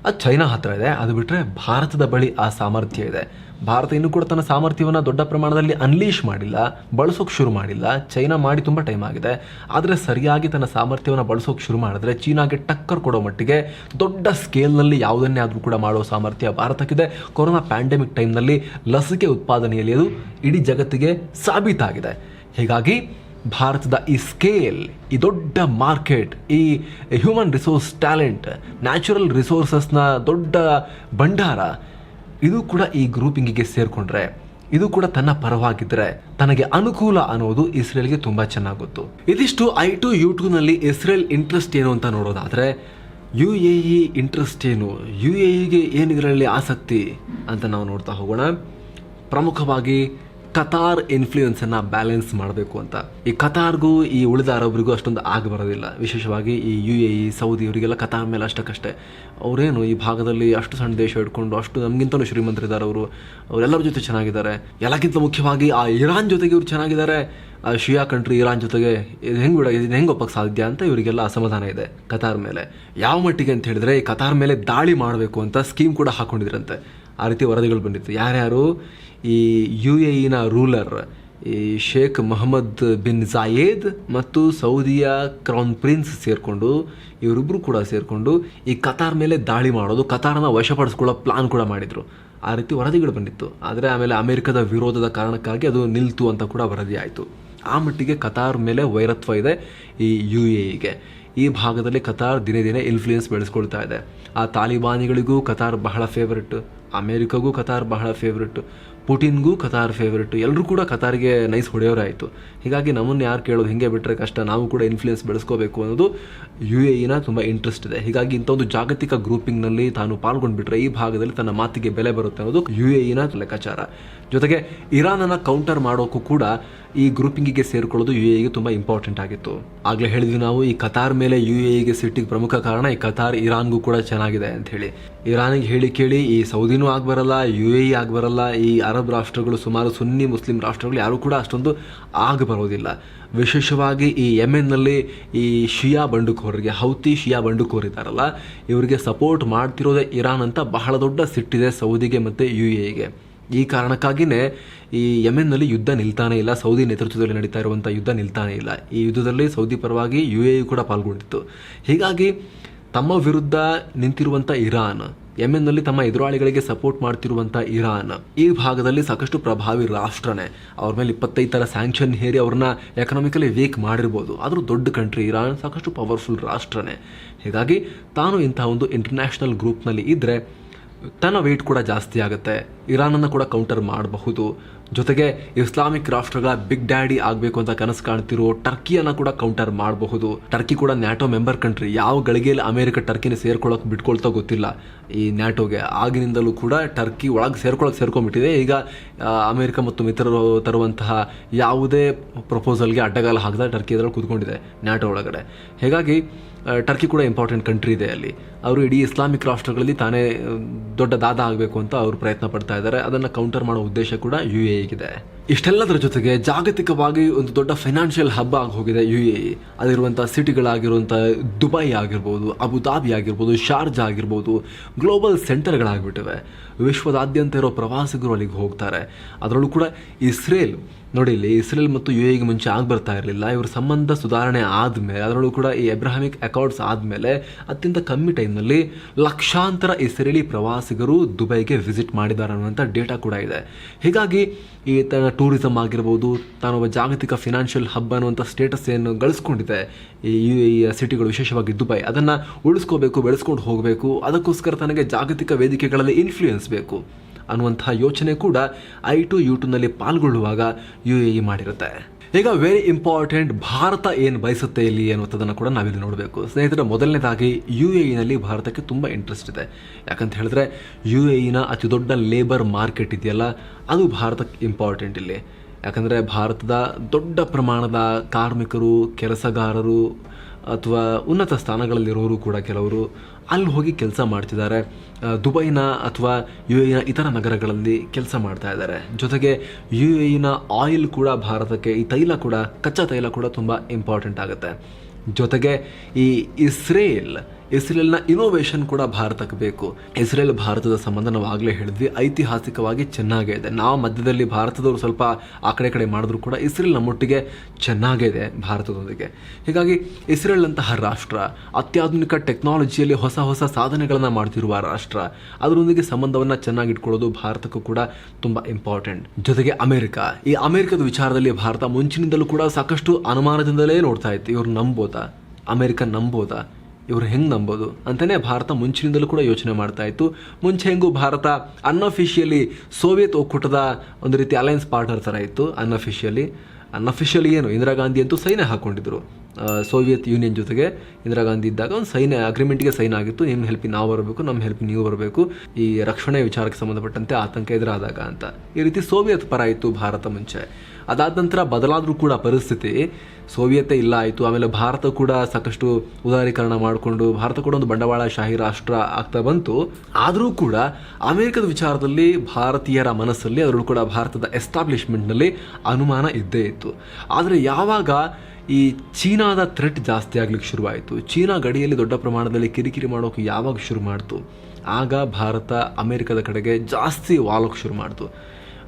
ಅದು ಚೈನಾ ಹತ್ರ ಇದೆ. ಅದು ಬಿಟ್ಟರೆ ಭಾರತದ ಬಳಿ ಆ ಸಾಮರ್ಥ್ಯ ಇದೆ. ಭಾರತ ಇನ್ನೂ ಕೂಡ ತನ್ನ ಸಾಮರ್ಥ್ಯವನ್ನು ದೊಡ್ಡ ಪ್ರಮಾಣದಲ್ಲಿ ಅನ್ಲೀಶ್ ಮಾಡಿಲ್ಲ, ಬಳಸೋಕೆ ಶುರು ಮಾಡಿಲ್ಲ. ಚೈನಾ ಮಾಡಿ ತುಂಬ ಟೈಮ್ ಆಗಿದೆ. ಆದರೆ ಸರಿಯಾಗಿ ತನ್ನ ಸಾಮರ್ಥ್ಯವನ್ನು ಬಳಸೋಕೆ ಶುರು ಮಾಡಿದ್ರೆ ಚೀನಾಗೆ ಟಕ್ಕರ್ ಕೊಡೋ ಮಟ್ಟಿಗೆ ದೊಡ್ಡ ಸ್ಕೇಲ್ನಲ್ಲಿ ಯಾವುದನ್ನೇ ಆದರೂ ಕೂಡ ಮಾಡೋ ಸಾಮರ್ಥ್ಯ ಭಾರತಕ್ಕಿದೆ. ಕೊರೋನಾ ಪ್ಯಾಂಡೆಮಿಕ್ ಟೈಮ್ನಲ್ಲಿ ಲಸಿಕೆ ಉತ್ಪಾದನೆಯಲ್ಲಿ ಅದು ಇಡೀ ಜಗತ್ತಿಗೆ ಸಾಬೀತಾಗಿದೆ. ಹೀಗಾಗಿ ಭಾರತದ ಈ ಸ್ಕೇಲ್, ಈ ದೊಡ್ಡ ಮಾರ್ಕೆಟ್, ಈ ಹ್ಯೂಮನ್ ರಿಸೋರ್ಸ್ ಟ್ಯಾಲೆಂಟ್, ನ್ಯಾಚುರಲ್ ರಿಸೋರ್ಸಸ್ನ ದೊಡ್ಡ ಭಂಡಾರ, ಇದು ಕೂಡ ಈ ಗ್ರೂಪಿಂಗಿಗೆ ಸೇರಿಕೊಂಡ್ರೆ, ಇದು ಕೂಡ ತನ್ನ ಪರವಾಗಿದ್ದರೆ ತನಗೆ ಅನುಕೂಲ ಅನ್ನೋದು ಇಸ್ರೇಲ್ಗೆ ತುಂಬ ಚೆನ್ನಾಗಿ ಗೊತ್ತು. ಇದಿಷ್ಟು I2U2 ನಲ್ಲಿ ಇಸ್ರೇಲ್ ಇಂಟ್ರೆಸ್ಟ್ ಏನು ಅಂತ ನೋಡೋದಾದರೆ, UAE ಇಂಟ್ರೆಸ್ಟ್ ಏನು, UAEಗೆ ಏನು ಇದರಲ್ಲಿ ಆಸಕ್ತಿ ಅಂತ ನಾವು ನೋಡ್ತಾ ಹೋಗೋಣ. ಪ್ರಮುಖವಾಗಿ ಕತಾರ್ ಇನ್ಫ್ಲೂಯೆನ್ಸನ್ನು ಬ್ಯಾಲೆನ್ಸ್ ಮಾಡಬೇಕು ಅಂತ. ಈ ಕತಾರ್ಗೂ ಈ ಉಳಿದ ಅರಬ್ರಿಗೂ ಅಷ್ಟೊಂದು ಬರೋದಿಲ್ಲ. ವಿಶೇಷವಾಗಿ ಈ UAE, ಸೌದಿ ಇವರಿಗೆಲ್ಲ ಕತಾರ್ ಮೇಲೆ ಅಷ್ಟಕ್ಕಷ್ಟೇ. ಅವರೇನು ಈ ಭಾಗದಲ್ಲಿ ಅಷ್ಟು ಸಣ್ಣ ದೇಶ ಇಟ್ಕೊಂಡು ಅಷ್ಟು ನಮಗಿಂತಲೂ ಶ್ರೀಮಂತರಿದ್ದಾರೆ ಅವರು, ಅವರೆಲ್ಲರ ಜೊತೆ ಚೆನ್ನಾಗಿದ್ದಾರೆ. ಎಲ್ಲಕ್ಕಿಂತ ಮುಖ್ಯವಾಗಿ ಆ ಇರಾನ್ ಜೊತೆಗೆ ಇವ್ರು ಚೆನ್ನಾಗಿದ್ದಾರೆ. ಆ ಶಿಯಾ ಕಂಟ್ರಿ ಇರಾನ್ ಜೊತೆಗೆ ಹೆಂಗೆ ಒಪ್ಪಕ್ಕೆ ಸಾಧ್ಯ ಅಂತ ಇವರಿಗೆಲ್ಲ ಅಸಮಾಧಾನ ಇದೆ ಕತಾರ್ ಮೇಲೆ. ಯಾವ ಮಟ್ಟಿಗೆ ಅಂತ ಹೇಳಿದ್ರೆ, ಈ ಕತಾರ್ ಮೇಲೆ ದಾಳಿ ಮಾಡಬೇಕು ಅಂತ ಸ್ಕೀಮ್ ಕೂಡ ಹಾಕೊಂಡಿದ್ರಂತೆ. ಆ ರೀತಿ ವರದಿಗಳು ಬಂದಿತ್ತು. ಯಾರ್ಯಾರು? ಈ UAEನ ರೂಲರ್ ಈ ಶೇಖ್ ಮೊಹಮ್ಮದ್ ಬಿನ್ ಜಾಯೇದ್ ಮತ್ತು ಸೌದಿಯ ಕ್ರೌನ್ ಪ್ರಿನ್ಸ್ ಸೇರಿಕೊಂಡು, ಇವರಿಬ್ಬರು ಕೂಡ ಸೇರಿಕೊಂಡು ಈ ಕತಾರ್ ಮೇಲೆ ದಾಳಿ ಮಾಡೋದು, ಕತಾರ್ನ ವಶಪಡಿಸ್ಕೊಳ್ಳೋ ಪ್ಲಾನ್ ಕೂಡ ಮಾಡಿದರು. ಆ ರೀತಿ ವರದಿಗಳು ಬಂದಿತ್ತು. ಆದರೆ ಆಮೇಲೆ ಅಮೆರಿಕದ ವಿರೋಧದ ಕಾರಣಕ್ಕಾಗಿ ಅದು ನಿಲ್ತು ಅಂತ ಕೂಡ ವರದಿ ಆಯಿತು. ಆ ಮಟ್ಟಿಗೆ ಕತಾರ್ ಮೇಲೆ ವೈರತ್ವ ಇದೆ ಈ UAEಗೆ. ಈ ಭಾಗದಲ್ಲಿ ಕತಾರ್ ದಿನೇ ದಿನೇ ಇನ್ಫ್ಲೂಯೆನ್ಸ್ ಬೆಳೆಸ್ಕೊಳ್ತಾ ಇದೆ. ಆ ತಾಲಿಬಾನಿಗಳಿಗೂ ಕತಾರ್ ಬಹಳ ಫೇವ್ರೆಟ್, ಅಮೇರಿಕಾಗೂ ಕತಾರ್ ಬಹಳ ಫೇವ್ರೆಟ್, ಪುಟಿನ್ಗೂ ಕತಾರ್ ಫೇವ್ರೆಟ್. ಎಲ್ಲರೂ ಕೂಡ ಕತಾರ್ಗೆ ನೈಸ್ ಹೊಡೆಯೋರೇ ಆಯಿತು. ಹೀಗಾಗಿ ನಮ್ಮನ್ನು ಯಾರು ಕೇಳೋದು, ಹಿಂಗೆ ಬಿಟ್ಟರೆ ಕಷ್ಟ, ನಾವು ಕೂಡ ಇನ್ಫ್ಲೂಯೆನ್ಸ್ ಬೆಳೆಸ್ಕೋಬೇಕು ಅನ್ನೋದು UAEನ ತುಂಬ ಇಂಟ್ರೆಸ್ಟ್ ಇದೆ. ಹೀಗಾಗಿ ಇಂಥ ಒಂದು ಜಾಗತಿಕ ಗ್ರೂಪಿಂಗ್ನಲ್ಲಿ ತಾನು ಪಾಲ್ಗೊಂಡ್ಬಿಟ್ರೆ ಈ ಭಾಗದಲ್ಲಿ ತನ್ನ ಮಾತಿಗೆ ಬೆಲೆ ಬರುತ್ತೆ ಅನ್ನೋದು UAEನ ಲೆಕ್ಕಾಚಾರ. ಜೊತೆಗೆ ಇರಾನನ್ನು ಕೌಂಟರ್ ಮಾಡೋಕ್ಕೂ ಕೂಡ ಈ ಗ್ರೂಪಿಂಗಿಗೆ ಸೇರಿಕೊಳ್ಳೋದು UAEಗೆ ತುಂಬ ಇಂಪಾರ್ಟೆಂಟ್ ಆಗಿತ್ತು. ಆಗಲೇ ಹೇಳಿದ್ವಿ ನಾವು, ಈ ಕತಾರ್ ಮೇಲೆ UAEಗೆ ಸಿಟ್ಟಿಗೆ ಪ್ರಮುಖ ಕಾರಣ ಈ ಕತಾರ್ ಇರಾನ್ಗೂ ಕೂಡ ಚೆನ್ನಾಗಿದೆ ಅಂತ ಹೇಳಿ. ಇರಾನಿಗೆ ಹೇಳಿ ಕೇಳಿ ಈ ಸೌದಿನೂ ಆಗಬರಲ್ಲ, UAE ಆಗಬರಲ್ಲ. ಈ ಅರಬ್ ರಾಷ್ಟ್ರಗಳು, ಸುಮಾರು ಸುನ್ನಿ ಮುಸ್ಲಿಂ ರಾಷ್ಟ್ರಗಳು ಯಾರೂ ಕೂಡ ಅಷ್ಟೊಂದು ಆಗಬರೋದಿಲ್ಲ. ವಿಶೇಷವಾಗಿ ಈ ಯೆಮೆನ್ನಲ್ಲಿ ಈ ಶಿಯಾ ಬಂಡುಕೋರರಿಗೆ, ಹೌತಿ ಶಿಯಾ ಬಂಡುಕೋರಿದ್ದಾರಲ್ಲ, ಇವರಿಗೆ ಸಪೋರ್ಟ್ ಮಾಡ್ತಿರೋದೇ ಇರಾನ್ ಅಂತ ಬಹಳ ದೊಡ್ಡ ಸಿಟ್ಟಿದೆ ಸೌದಿಗೆ ಮತ್ತು UAEಗೆ. ಈ ಕಾರಣಕ್ಕಾಗಿಯೇ ಈ ಯೆಮೆನ್ನಲ್ಲಿ ಯುದ್ಧ ನಿಲ್ತಾನೇ ಇಲ್ಲ. ಸೌದಿ ನೇತೃತ್ವದಲ್ಲಿ ನಡೀತಾ ಇರುವಂಥ ಯುದ್ಧ ನಿಲ್ತಾನೇ ಇಲ್ಲ. ಈ ಯುದ್ಧದಲ್ಲಿ ಸೌದಿ ಪರವಾಗಿ UAE ಕೂಡ ಪಾಲ್ಗೊಂಡಿತ್ತು. ಹೀಗಾಗಿ ತಮ್ಮ ವಿರುದ್ಧ ನಿಂತಿರುವಂಥ ಇರಾನ್, ಯೆಮೆನ್ನಲ್ಲಿ ತಮ್ಮ ಎದುರಾಳಿಗಳಿಗೆ ಸಪೋರ್ಟ್ ಮಾಡ್ತಿರುವಂಥ ಇರಾನ್, ಈ ಭಾಗದಲ್ಲಿ ಸಾಕಷ್ಟು ಪ್ರಭಾವಿ ರಾಷ್ಟ್ರನೇ. ಅವ್ರ ಮೇಲೆ 25 ಥರ ಸ್ಯಾಂಕ್ಷನ್ ಹೇರಿ ಅವ್ರನ್ನ ಎಕನಾಮಿಕಲಿ ವೀಕ್ ಮಾಡಿರ್ಬೋದು. ಆದರೂ ದೊಡ್ಡ ಕಂಟ್ರಿ ಇರಾನ್, ಸಾಕಷ್ಟು ಪವರ್ಫುಲ್ ರಾಷ್ಟ್ರನೇ. ಹೀಗಾಗಿ ತಾನು ಇಂಥ ಒಂದು ಇಂಟರ್ನ್ಯಾಷನಲ್ ಗ್ರೂಪ್ನಲ್ಲಿ ಇದ್ದರೆ ತನ್ನ ವೆಯ್ಟ್ ಕೂಡ ಜಾಸ್ತಿ ಆಗುತ್ತೆ. ಇರಾನನ್ನು ಕೂಡ ಕೌಂಟರ್ ಮಾಡಬಹುದು. ಜೊತೆಗೆ ಇಸ್ಲಾಮಿಕ್ ರಾಷ್ಟ್ರಗಳ ಬಿಗ್ ಡ್ಯಾಡಿ ಆಗಬೇಕು ಅಂತ ಕನಸು ಕಾಣ್ತಿರೋ ಟರ್ಕಿಯನ್ನು ಕೂಡ ಕೌಂಟರ್ ಮಾಡಬಹುದು. ಟರ್ಕಿ ಕೂಡ ನ್ಯಾಟೋ ಮೆಂಬರ್ ಕಂಟ್ರಿ. ಯಾವ ಗಳಿಗೆಯಲ್ಲಿ ಅಮೆರಿಕ ಟರ್ಕಿನ ಸೇರ್ಕೊಳ್ಳೋಕೆ ಬಿಟ್ಕೊಳ್ತಾ ಗೊತ್ತಿಲ್ಲ ಈ ನ್ಯಾಟೋಗೆ. ಆಗಿನಿಂದಲೂ ಕೂಡ ಟರ್ಕಿ ಒಳಗೆ ಸೇರ್ಕೊಂಡ್ಬಿಟ್ಟಿದೆ. ಈಗ ಅಮೆರಿಕ ಮತ್ತು ಮಿತ್ರರು ತರುವಂತಹ ಯಾವುದೇ ಪ್ರಪೋಸಲ್ಗೆ ಅಡ್ಡಗಾಲ ಹಾಕಿದ ಟರ್ಕಿ ಅದರಲ್ಲಿ ಕೂತ್ಕೊಂಡಿದೆ ನ್ಯಾಟೋ ಒಳಗಡೆ. ಹೀಗಾಗಿ ಟರ್ಕಿ ಕೂಡ ಇಂಪಾರ್ಟೆಂಟ್ ಕಂಟ್ರಿ ಇದೆ ಅಲ್ಲಿ. ಅವರು ಇಡೀ ಇಸ್ಲಾಮಿಕ್ ರಾಷ್ಟ್ರಗಳಲ್ಲಿ ತಾನೇ ದೊಡ್ಡ ದಾದ ಆಗಬೇಕು ಅಂತ ಅವರು ಪ್ರಯತ್ನ ಪಡ್ತಾ ಇದ್ದಾರೆ. ಅದನ್ನು ಕೌಂಟರ್ ಮಾಡೋ ಉದ್ದೇಶ ಕೂಡ UAEಗಿದೆ. ಇಷ್ಟೆಲ್ಲದರ ಜೊತೆಗೆ ಜಾಗತಿಕವಾಗಿ ಒಂದು ದೊಡ್ಡ ಫೈನಾನ್ಷಿಯಲ್ ಹಬ್ ಆಗಿ ಹೋಗಿದೆ UAE. ಅದಿರುವಂಥ ಸಿಟಿಗಳಾಗಿರುವಂಥ ದುಬೈ ಆಗಿರ್ಬೋದು, ಅಬುದಾಬಿ ಆಗಿರ್ಬೋದು, ಶಾರ್ಜಾ ಆಗಿರ್ಬೋದು, ಗ್ಲೋಬಲ್ ಸೆಂಟರ್ಗಳಾಗಿಬಿಟ್ಟಿವೆ. ವಿಶ್ವದಾದ್ಯಂತ ಇರೋ ಪ್ರವಾಸಿಗರು ಅಲ್ಲಿಗೆ ಹೋಗ್ತಾರೆ. ಅದರಲ್ಲೂ ಕೂಡ ಇಸ್ರೇಲ್ ನೋಡಿ, ಇಲ್ಲಿ ಇಸ್ರೇಲ್ ಮತ್ತು ಯು ಎಗೆ ಮುಂಚೆ ಬರ್ತಾ ಇರಲಿಲ್ಲ. ಇವ್ರ ಸಂಬಂಧ ಸುಧಾರಣೆ ಆದಮೇಲೆ, ಅದರಲ್ಲೂ ಕೂಡ ಈ ಅಬ್ರಹಾಮಿಕ್ ಅಕಾರ್ಡ್ಸ್ ಆದಮೇಲೆ ಅತ್ಯಂತ ಕಮ್ಮಿ ಟೈಮ್ನಲ್ಲಿ ಲಕ್ಷಾಂತರ ಇಸ್ರೇಲಿ ಪ್ರವಾಸಿಗರು ದುಬೈಗೆ ವಿಸಿಟ್ ಮಾಡಿದ್ದಾರೆ ಅನ್ನುವಂಥ ಡೇಟಾ ಕೂಡ ಇದೆ. ಹೀಗಾಗಿ ಈ ತನ್ನ ಟೂರಿಸಂ ಆಗಿರ್ಬೋದು, ತಾನೊಬ್ಬ ಜಾಗತಿಕ ಫಿನಾನ್ಷಿಯಲ್ ಹಬ್ ಅನ್ನುವಂಥ ಸ್ಟೇಟಸ್ ಏನು ಗಳಿಸ್ಕೊಂಡಿದೆ ಈ ಯು ಎ ಸಿಟಿಗಳು, ವಿಶೇಷವಾಗಿ ದುಬೈ, ಅದನ್ನು ಉಳಿಸ್ಕೋಬೇಕು, ಬೆಳೆಸ್ಕೊಂಡು ಹೋಗಬೇಕು. ಅದಕ್ಕೋಸ್ಕರ ತನಗೆ ಜಾಗತಿಕ ವೇದಿಕೆಗಳಲ್ಲಿ ಇನ್ಫ್ಲೂಯೆನ್ಸ್ ಬೇಕು ಅನ್ನುವಂತಹ ಯೋಚನೆ ಕೂಡ I2U2ನಲ್ಲಿ ಪಾಲ್ಗೊಳ್ಳುವಾಗ UAE ಮಾಡಿರುತ್ತೆ. ಈಗ ವೆರಿ ಇಂಪಾರ್ಟೆಂಟ್, ಭಾರತ ಏನು ಬಯಸುತ್ತೆ ಇಲ್ಲಿ ಅನ್ನುವಂಥದ್ದನ್ನು ಕೂಡ ನಾವಿಲ್ಲಿ ನೋಡಬೇಕು. ಸ್ನೇಹಿತರೆ, ಮೊದಲನೇದಾಗಿ UAEನಲ್ಲಿ ಭಾರತಕ್ಕೆ ತುಂಬ ಇಂಟ್ರೆಸ್ಟ್ ಇದೆ. ಯಾಕಂತ ಹೇಳಿದ್ರೆ UAEನ ಅತಿ ದೊಡ್ಡ ಲೇಬರ್ ಮಾರ್ಕೆಟ್ ಇದೆಯಲ್ಲ, ಅದು ಭಾರತಕ್ಕೆ ಇಂಪಾರ್ಟೆಂಟ್ ಇಲ್ಲಿ. ಯಾಕಂದರೆ ಭಾರತದ ದೊಡ್ಡ ಪ್ರಮಾಣದ ಕಾರ್ಮಿಕರು, ಕೆಲಸಗಾರರು ಅಥವಾ ಉನ್ನತ ಸ್ಥಾನಗಳಲ್ಲಿರೋರು ಕೂಡ ಕೆಲವರು ಅಲ್ಲಿ ಹೋಗಿ ಕೆಲಸ ಮಾಡ್ತಿದ್ದಾರೆ. ದುಬೈನ ಅಥವಾ UAEನ ಇತರ ನಗರಗಳಲ್ಲಿ ಕೆಲಸ ಮಾಡ್ತಾ ಇದ್ದಾರೆ. ಜೊತೆಗೆ UAEನ ಆಯಿಲ್ ಕೂಡ ಭಾರತಕ್ಕೆ, ಈ ತೈಲ ಕೂಡ, ಕಚ್ಚಾ ತೈಲ ಕೂಡ ತುಂಬ ಇಂಪಾರ್ಟೆಂಟ್ ಆಗುತ್ತೆ. ಜೊತೆಗೆ ಈ ಇಸ್ರೇಲ್ನ ಇನೋವೇಷನ್ ಕೂಡ ಭಾರತಕ್ಕೆ ಬೇಕು. ಇಸ್ರೇಲ್ ಭಾರತದ ಸಂಬಂಧ ನಾವು ಆಗಲೇ ಹೇಳಿದ್ವಿ, ಐತಿಹಾಸಿಕವಾಗಿ ಚೆನ್ನಾಗೇ ಇದೆ. ನಾವು ಮಧ್ಯದಲ್ಲಿ ಭಾರತದವರು ಸ್ವಲ್ಪ ಆ ಕಡೆ ಮಾಡಿದ್ರು ಕೂಡ ಇಸ್ರೇಲ್ ನಮ್ಮೊಟ್ಟಿಗೆ ಚೆನ್ನಾಗೇ ಇದೆ ಭಾರತದೊಂದಿಗೆ. ಹೀಗಾಗಿ ಇಸ್ರೇಲ್ ಅಂತಹ ರಾಷ್ಟ್ರ, ಅತ್ಯಾಧುನಿಕ ಟೆಕ್ನಾಲಜಿಯಲ್ಲಿ ಹೊಸ ಹೊಸ ಸಾಧನೆಗಳನ್ನು ಮಾಡ್ತಿರುವ ರಾಷ್ಟ್ರ, ಅದರೊಂದಿಗೆ ಸಂಬಂಧವನ್ನು ಚೆನ್ನಾಗಿಟ್ಕೊಳ್ಳೋದು ಭಾರತಕ್ಕೂ ಕೂಡ ತುಂಬ ಇಂಪಾರ್ಟೆಂಟ್. ಜೊತೆಗೆ ಈ ಅಮೆರಿಕದ ವಿಚಾರದಲ್ಲಿ ಭಾರತ ಮುಂಚಿನಿಂದಲೂ ಕೂಡ ಸಾಕಷ್ಟು ಅನುಮಾನದಿಂದಲೇ ನೋಡ್ತಾ ಇತ್ತು. ಇವರು ಅಮೆರಿಕ ನಂಬೋದಾ, ಇವರು ಹೆಂಗೆ ನಂಬೋದು ಅಂತಲೇ ಭಾರತ ಮುಂಚಿನಿಂದಲೂ ಕೂಡ ಯೋಚನೆ ಮಾಡ್ತಾ ಇತ್ತು. ಮುಂಚೆ ಹೆಂಗೂ ಭಾರತ ಅನ್ಅಫಿಷಿಯಲಿ ಸೋವಿಯತ್ ಒಕ್ಕೂಟದ ಒಂದು ರೀತಿ ಅಲಯನ್ಸ್ ಪಾರ್ಟ್ನರ್ ಥರ ಇತ್ತು. ಅನ್ಅಫಿಷಿಯಲಿ ಏನು, ಇಂದಿರಾ ಗಾಂಧಿ ಅಂತೂ ಸೈನ್ ಹಾಕ್ಕೊಂಡಿದ್ರು ಸೋವಿಯತ್ ಯೂನಿಯನ್ ಜೊತೆಗೆ. ಇಂದಿರಾ ಗಾಂಧಿ ಇದ್ದಾಗ ಒಂದು ಅಗ್ರಿಮೆಂಟ್ಗೆ ಸೈನ್ ಆಗಿತ್ತು, ನಿಮ್ಮ ಹೆಲ್ಪಿಗೆ ನಾವು ಬರಬೇಕು, ನಮ್ಮ ಹೆಲ್ಪಿಗೆ ನೀವು ಬರಬೇಕು, ಈ ರಕ್ಷಣೆ ವಿಚಾರಕ್ಕೆ ಸಂಬಂಧಪಟ್ಟಂತೆ ಆತಂಕ ಎದುರಾದಾಗ ಅಂತ. ಈ ರೀತಿ ಸೋವಿಯತ್ ಪರ ಇತ್ತು ಭಾರತ ಮುಂಚೆ. ಅದಾದ ನಂತರ ಬದಲಾದರೂ ಕೂಡ ಪರಿಸ್ಥಿತಿ ಸೋವಿಯತ್ತೇ ಇಲ್ಲ ಆಯಿತು. ಆಮೇಲೆ ಭಾರತ ಕೂಡ ಸಾಕಷ್ಟು ಉದಾರೀಕರಣ ಮಾಡಿಕೊಂಡು ಭಾರತ ಕೂಡ ಒಂದು ಬಂಡವಾಳಶಾಹಿ ರಾಷ್ಟ್ರ ಆಗ್ತಾ ಬಂತು. ಆದರೂ ಕೂಡ ಅಮೆರಿಕದ ವಿಚಾರದಲ್ಲಿ ಭಾರತೀಯರ ಮನಸ್ಸಲ್ಲಿ, ಅದರಲ್ಲೂ ಕೂಡ ಭಾರತದ ಎಸ್ಟಾಬ್ಲಿಷ್ಮೆಂಟ್ನಲ್ಲಿ ಅನುಮಾನ ಇದ್ದೇ ಇತ್ತು. ಆದರೆ ಯಾವಾಗ ಈ ಚೀನಾದ ಥ್ರೆಟ್ ಜಾಸ್ತಿ ಆಗ್ಲಿಕ್ಕೆ ಶುರುವಾಯಿತು, ಚೀನಾ ಗಡಿಯಲ್ಲಿ ದೊಡ್ಡ ಪ್ರಮಾಣದಲ್ಲಿ ಕಿರಿಕಿರಿ ಮಾಡೋಕೆ ಯಾವಾಗ ಶುರು ಮಾಡ್ತು, ಆಗ ಭಾರತ ಅಮೆರಿಕದ ಕಡೆಗೆ ಜಾಸ್ತಿ ವಾಲೋಕೆ ಶುರು ಮಾಡ್ತು.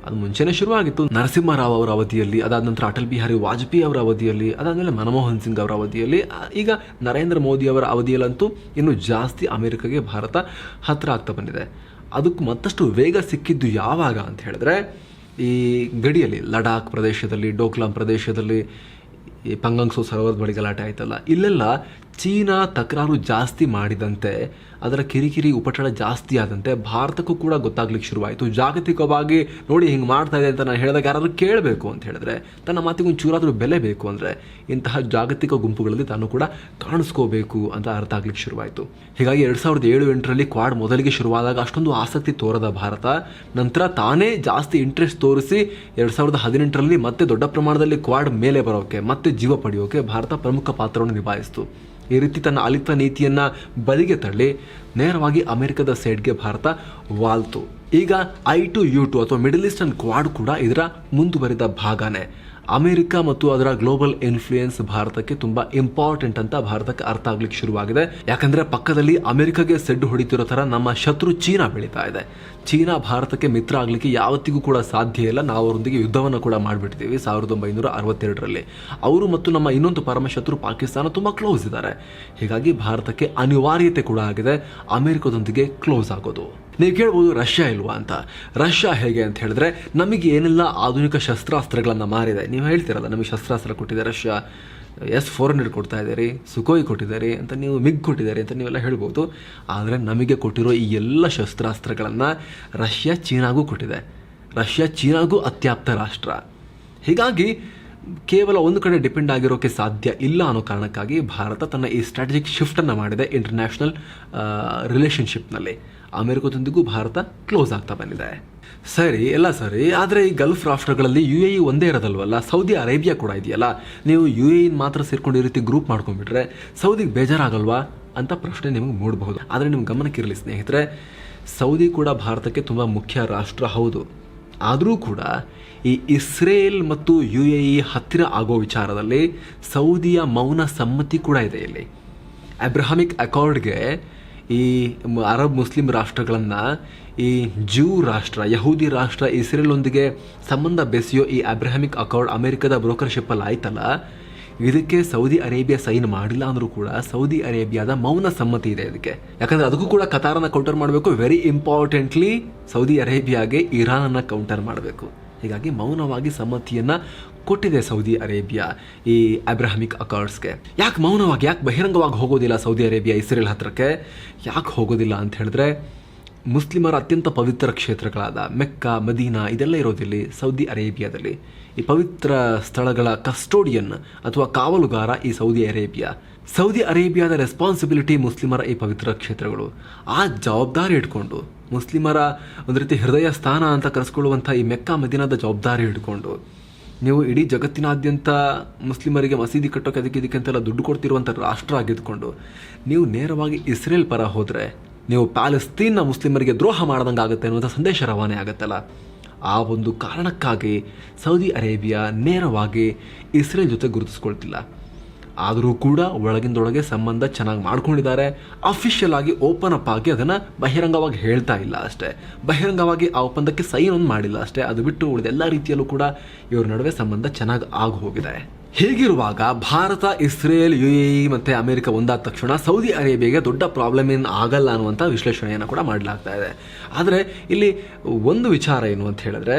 ಅದು ಮುಂಚೆನೇ ಶುರುವಾಗಿತ್ತು ನರಸಿಂಹರಾವ್ ಅವರ ಅವಧಿಯಲ್ಲಿ, ಅದಾದ ನಂತರ ಅಟಲ್ ಬಿಹಾರಿ ವಾಜಪೇಯಿ ಅವರ ಅವಧಿಯಲ್ಲಿ, ಅದಾದಮೇಲೆ ಮನಮೋಹನ್ ಸಿಂಗ್ ಅವರ ಅವಧಿಯಲ್ಲಿ, ಈಗ ನರೇಂದ್ರ ಮೋದಿ ಅವರ ಅವಧಿಯಲ್ಲಂತೂ ಇನ್ನೂ ಜಾಸ್ತಿ ಅಮೆರಿಕಗೆ ಭಾರತ ಹತ್ತಿರ ಆಗ್ತಾ ಬಂದಿದೆ. ಅದಕ್ಕೆ ಮತ್ತಷ್ಟು ವೇಗ ಸಿಕ್ಕಿದ್ದು ಯಾವಾಗ ಅಂತ ಹೇಳಿದ್ರೆ, ಈ ಗಡಿಯಲ್ಲಿ ಲಡಾಖ್ ಪ್ರದೇಶದಲ್ಲಿ, ಡೋಕ್ಲಾಂ ಪ್ರದೇಶದಲ್ಲಿ, ಈ ಪಂಗಂಗ್ಸೋ ಸರೋವರದ ಬಳಿ ಗಲಾಟೆ ಆಯ್ತಲ್ಲ, ಇಲ್ಲೆಲ್ಲ ಚೀನಾ ತಕರಾರು ಜಾಸ್ತಿ ಮಾಡಿದಂತೆ, ಅದರ ಕಿರಿಕಿರಿ ಉಪಟಳ ಜಾಸ್ತಿ ಆದಂತೆ ಭಾರತಕ್ಕೂ ಕೂಡ ಗೊತ್ತಾಗ್ಲಿಕ್ಕೆ ಶುರುವಾಯಿತು. ಜಾಗತಿಕವಾಗಿ ನೋಡಿ ಹಿಂಗೆ ಮಾಡ್ತಾ ಇದೆ ಅಂತ ನಾನು ಹೇಳಿದಾಗ ಯಾರಾದರೂ ಕೇಳಬೇಕು ಅಂತ ಹೇಳಿದ್ರೆ, ತನ್ನ ಮಾತಿಗೆ ಒಂಚೂರಾದರೂ ಬೆಲೆ ಬೇಕು ಅಂದರೆ ಇಂತಹ ಜಾಗತಿಕ ಗುಂಪುಗಳಲ್ಲಿ ತಾನು ಕೂಡ ಕಾಣಿಸ್ಕೋಬೇಕು ಅಂತ ಅರ್ಥ ಆಗ್ಲಿಕ್ಕೆ ಶುರುವಾಯಿತು. ಹೀಗಾಗಿ 2007-8ರಲ್ಲಿ ಕ್ವಾಡ್ ಮೊದಲಿಗೆ ಶುರುವಾದಾಗ ಅಷ್ಟೊಂದು ಆಸಕ್ತಿ ತೋರದ ಭಾರತ, ನಂತರ ತಾನೇ ಜಾಸ್ತಿ ಇಂಟ್ರೆಸ್ಟ್ ತೋರಿಸಿ 2018ರಲ್ಲಿ ಮತ್ತೆ ದೊಡ್ಡ ಪ್ರಮಾಣದಲ್ಲಿ ಕ್ವಾಡ್ ಮೇಲೆ ಬರೋಕೆ, ಮತ್ತೆ ಜೀವ ಪಡೆಯೋಕೆ ಭಾರತ ಪ್ರಮುಖ ಪಾತ್ರವನ್ನು ನಿಭಾಯಿಸಿತು. ಈ ರೀತಿ ತನ್ನ ಅಲಿಪ್ತ ನೀತಿಯನ್ನು ಬದಿಗೆ ತಳ್ಳಿ ನೇರವಾಗಿ ಅಮೆರಿಕದ ಸೈಡ್ಗೆ ಭಾರತ ವಾಲ್ತು. ಈಗ I2U2 ಅಥವಾ ಮಿಡಲ್ ಈಸ್ಟರ್ನ್ ಕ್ವಾಡ್ ಕೂಡ ಇದರ ಮುಂದುವರಿದ ಭಾಗನೇ. ಅಮೆರಿಕ ಮತ್ತು ಅದರ ಗ್ಲೋಬಲ್ ಇನ್ಫ್ಲೂಯೆನ್ಸ್ ಭಾರತಕ್ಕೆ ತುಂಬಾ ಇಂಪಾರ್ಟೆಂಟ್ ಅಂತ ಭಾರತಕ್ಕೆ ಅರ್ಥ ಆಗ್ಲಿಕ್ಕೆ ಶುರುವಾಗಿದೆ. ಯಾಕಂದ್ರೆ ಪಕ್ಕದಲ್ಲಿ ಅಮೆರಿಕಗೆ ಸೆಡ್ಡು ಹೊಡಿತಿರೋ ತರ ನಮ್ಮ ಶತ್ರು ಚೀನಾ ಬೆಳೀತಾ ಇದೆ. ಚೀನಾ ಭಾರತಕ್ಕೆ ಮಿತ್ರ ಆಗ್ಲಿಕ್ಕೆ ಯಾವತ್ತಿಗೂ ಕೂಡ ಸಾಧ್ಯ ಇಲ್ಲ. ನಾವು ಅವರೊಂದಿಗೆ ಯುದ್ಧವನ್ನು ಕೂಡ ಮಾಡಿಬಿಡ್ತೀವಿ 1962ರಲ್ಲಿ. ಅವರು ಮತ್ತು ನಮ್ಮ ಇನ್ನೊಂದು ಪರಮ ಶತ್ರು ಪಾಕಿಸ್ತಾನ ತುಂಬಾ ಕ್ಲೋಸ್ ಇದ್ದಾರೆ. ಹೀಗಾಗಿ ಭಾರತಕ್ಕೆ ಅನಿವಾರ್ಯತೆ ಕೂಡ ಆಗಿದೆ ಅಮೆರಿಕದೊಂದಿಗೆ ಕ್ಲೋಸ್ ಆಗೋದು. ನೀವು ಕೇಳ್ಬೋದು ರಷ್ಯಾ ಇಲ್ವಾ ಅಂತ. ರಷ್ಯಾ ಹೇಗೆ ಅಂತ ಹೇಳಿದ್ರೆ, ನಮಗೆ ಏನೆಲ್ಲ ಆಧುನಿಕ ಶಸ್ತ್ರಾಸ್ತ್ರಗಳನ್ನು ಮಾರಿದೆ. ನೀವು ಹೇಳ್ತೀರಲ್ಲ, ನಮಗೆ ಶಸ್ತ್ರಾಸ್ತ್ರ ಕೊಟ್ಟಿದೆ ರಷ್ಯಾ, S-400 ಕೊಡ್ತಾ ಇದ್ದಾರೆ, ಸುಕೋಯ್ ಕೊಟ್ಟಿದ್ದಾರೆ ಅಂತ, ನೀವು ಮಿಗ್ ಕೊಟ್ಟಿದ್ದಾರೆ ಅಂತ ನೀವೆಲ್ಲ ಹೇಳ್ಬೋದು. ಆದರೆ ನಮಗೆ ಕೊಟ್ಟಿರೋ ಈ ಎಲ್ಲ ಶಸ್ತ್ರಾಸ್ತ್ರಗಳನ್ನು ರಷ್ಯಾ ಚೀನಾಗೂ ಕೊಟ್ಟಿದೆ. ರಷ್ಯಾ ಚೀನಾಗೂ ಅತ್ಯಾಪ್ತ ರಾಷ್ಟ್ರ. ಹೀಗಾಗಿ ಕೇವಲ ಒಂದು ಕಡೆ ಡಿಪೆಂಡ್ ಆಗಿರೋಕ್ಕೆ ಸಾಧ್ಯ ಇಲ್ಲ ಅನ್ನೋ ಕಾರಣಕ್ಕಾಗಿ ಭಾರತ ತನ್ನ ಈ ಸ್ಟ್ರಾಟಜಿಕ್ ಶಿಫ್ಟನ್ನು ಮಾಡಿದೆ. ಇಂಟರ್ನ್ಯಾಷನಲ್ ರಿಲೇಷನ್ಶಿಪ್ನಲ್ಲಿ ಅಮೆರಿಕದೊಂದಿಗೂ ಭಾರತ ಕ್ಲೋಸ್ ಆಗ್ತಾ ಬಂದಿದೆ. ಎಲ್ಲ ಸರಿ, ಆದರೆ ಈ ಗಲ್ಫ್ ರಾಷ್ಟ್ರಗಳಲ್ಲಿ UAE ಒಂದೇ ಇರೋದಲ್ವಲ್ಲ, ಸೌದಿ ಅರೇಬಿಯಾ ಕೂಡ ಇದೆಯಲ್ಲ. ನೀವು UAE ಮಾತ್ರ ಸೇರ್ಕೊಂಡು ಈ ರೀತಿ ಗ್ರೂಪ್ ಮಾಡ್ಕೊಂಡ್ಬಿಟ್ರೆ ಸೌದಿಗೆ ಬೇಜಾರಾಗಲ್ವಾ ಅಂತ ಪ್ರಶ್ನೆ ನಿಮಗೆ ಮೂಡಬಹುದು. ಆದರೆ ನಿಮ್ಮ ಗಮನಕ್ಕಿರಲಿ ಸ್ನೇಹಿತರೆ, ಸೌದಿ ಕೂಡ ಭಾರತಕ್ಕೆ ತುಂಬ ಮುಖ್ಯ ರಾಷ್ಟ್ರ ಹೌದು. ಆದರೂ ಕೂಡ ಈ ಇಸ್ರೇಲ್ ಮತ್ತು UAE ಹತ್ತಿರ ಆಗೋ ವಿಚಾರದಲ್ಲಿ ಸೌದಿಯ ಮೌನ ಸಮ್ಮತಿ ಕೂಡ ಇದೆ. ಇಲ್ಲಿ ಅಬ್ರಹಾಮಿಕ್ ಅಕಾರ್ಡ್ಗೆ ಈ ಅರಬ್ ಮುಸ್ಲಿಂ ರಾಷ್ಟ್ರಗಳನ್ನು ಈ ಜೂ ರಾಷ್ಟ್ರ, ಯಹೂದಿ ರಾಷ್ಟ್ರ ಇಸ್ರೇಲೊಂದಿಗೆ ಸಂಬಂಧ ಬೆಸೆಯೋ ಈ ಅಬ್ರಹಾಮಿಕ್ ಅಕಾರ್ಡ್ ಅಮೆರಿಕದ ಬ್ರೋಕರ್ಶಿಪ್ಪಲ್ಲಿ ಆಯ್ತಲ್ಲ, ಇದಕ್ಕೆ ಸೌದಿ ಅರೇಬಿಯಾ ಸೈನ್ ಮಾಡಿಲ್ಲ ಅಂದರೂ ಕೂಡ ಸೌದಿ ಅರೇಬಿಯಾದ ಮೌನ ಸಮ್ಮತಿ ಇದೆ ಇದಕ್ಕೆ. ಯಾಕಂದರೆ ಅದಕ್ಕೂ ಕೂಡ ಕತಾರನ್ನ ಕೌಂಟರ್ ಮಾಡಬೇಕು, ವೆರಿ ಇಂಪಾರ್ಟೆಂಟ್ಲಿ ಸೌದಿ ಅರೇಬಿಯಾಗೆ ಇರಾನನ್ನು ಕೌಂಟರ್ ಮಾಡಬೇಕು. ಹೀಗಾಗಿ ಮೌನವಾಗಿ ಸಮ್ಮತಿಯನ್ನು ಕೊಟ್ಟಿದೆ ಸೌದಿ ಅರೇಬಿಯಾ ಈ ಅಬ್ರಹಾಮಿಕ್ ಅಕಾರ್ಡ್ಸ್ಗೆ. ಯಾಕೆ ಮೌನವಾಗಿ, ಯಾಕೆ ಬಹಿರಂಗವಾಗಿ ಹೋಗೋದಿಲ್ಲ ಸೌದಿ ಅರೇಬಿಯಾ ಇಸ್ರೇಲ್ ಹತ್ರಕ್ಕೆ? ಯಾಕೆ ಹೋಗೋದಿಲ್ಲ ಅಂತ ಹೇಳಿದ್ರೆ, ಮುಸ್ಲಿಮರ ಅತ್ಯಂತ ಪವಿತ್ರ ಕ್ಷೇತ್ರಗಳಾದ ಮೆಕ್ಕಾ, ಮದೀನಾ ಇದೆಲ್ಲ ಇರೋದಿಲ್ಲಿ ಸೌದಿ ಅರೇಬಿಯಾದಲ್ಲಿ. ಈ ಪವಿತ್ರ ಸ್ಥಳಗಳ ಕಸ್ಟೋಡಿಯನ್ ಅಥವಾ ಕಾವಲುಗಾರ ಈ ಸೌದಿ ಅರೇಬಿಯಾ. ಸೌದಿ ಅರೇಬಿಯಾದ ರೆಸ್ಪಾನ್ಸಿಬಿಲಿಟಿ ಮುಸ್ಲಿಮರ ಈ ಪವಿತ್ರ ಕ್ಷೇತ್ರಗಳು. ಆ ಜವಾಬ್ದಾರಿ ಇಟ್ಕೊಂಡು ಮುಸ್ಲಿಮರ ಒಂದು ರೀತಿ ಹೃದಯ ಸ್ಥಾನ ಅಂತ ಕರೆಸ್ಕೊಳ್ಳುವಂಥ ಈ ಮೆಕ್ಕಾ ಮದೀನಾದ ಜವಾಬ್ದಾರಿ ಹಿಡ್ಕೊಂಡು ನೀವು ಇಡೀ ಜಗತ್ತಿನಾದ್ಯಂತ ಮುಸ್ಲಿಮರಿಗೆ ಮಸೀದಿ ಕಟ್ಟೋಕೆ ಇದಕ್ಕೆಂತೆಲ್ಲ ದುಡ್ಡು ಕೊಡ್ತಿರುವಂಥ ರಾಷ್ಟ್ರ ಆಗಿದ್ದುಕೊಂಡು ನೀವು ನೇರವಾಗಿ ಇಸ್ರೇಲ್ ಪರ ಹೋದರೆ ನೀವು ಪ್ಯಾಲೆಸ್ತೀನ್ನ ಮುಸ್ಲಿಮರಿಗೆ ದ್ರೋಹ ಮಾಡ್ದಂಗೆ ಆಗುತ್ತೆ ಅನ್ನುವಂಥ ಸಂದೇಶ ರವಾನೆ ಆಗುತ್ತಲ್ಲ. ಆ ಒಂದು ಕಾರಣಕ್ಕಾಗಿ ಸೌದಿ ಅರೇಬಿಯಾ ನೇರವಾಗಿ ಇಸ್ರೇಲ್ ಜೊತೆ ಗುರುತಿಸ್ಕೊಳ್ತಿಲ್ಲ. ಆದರೂ ಕೂಡ ಒಳಗಿಂದೊಳಗೆ ಸಂಬಂಧ ಚೆನ್ನಾಗಿ ಮಾಡ್ಕೊಂಡಿದ್ದಾರೆ. ಅಫಿಷಿಯಲ್ ಆಗಿ ಓಪನ್ ಅಪ್ ಆಗಿ ಅದನ್ನು ಬಹಿರಂಗವಾಗಿ ಹೇಳ್ತಾ ಇಲ್ಲ ಅಷ್ಟೇ, ಬಹಿರಂಗವಾಗಿ ಆ ಒಪ್ಪಂದಕ್ಕೆ ಸೈನ್ ಒಂದು ಮಾಡಿಲ್ಲ ಅಷ್ಟೇ. ಅದು ಬಿಟ್ಟು ಉಳಿದ ಎಲ್ಲ ರೀತಿಯಲ್ಲೂ ಕೂಡ ಇವ್ರ ನಡುವೆ ಸಂಬಂಧ ಚೆನ್ನಾಗಿ ಆಗಿ ಹೋಗಿದೆ. ಹೀಗಿರುವಾಗ ಭಾರತ, ಇಸ್ರೇಲ್, UAE ಮತ್ತು ಅಮೆರಿಕ ಒಂದಾದ ತಕ್ಷಣ ಸೌದಿ ಅರೇಬಿಯಾಗೆ ದೊಡ್ಡ ಪ್ರಾಬ್ಲಮ್ ಏನು ಆಗಲ್ಲ ಅನ್ನುವಂಥ ವಿಶ್ಲೇಷಣೆಯನ್ನು ಕೂಡ ಮಾಡಲಾಗ್ತಾ ಇದೆ. ಆದರೆ ಇಲ್ಲಿ ಒಂದು ವಿಚಾರ ಏನು ಅಂತ ಹೇಳಿದ್ರೆ,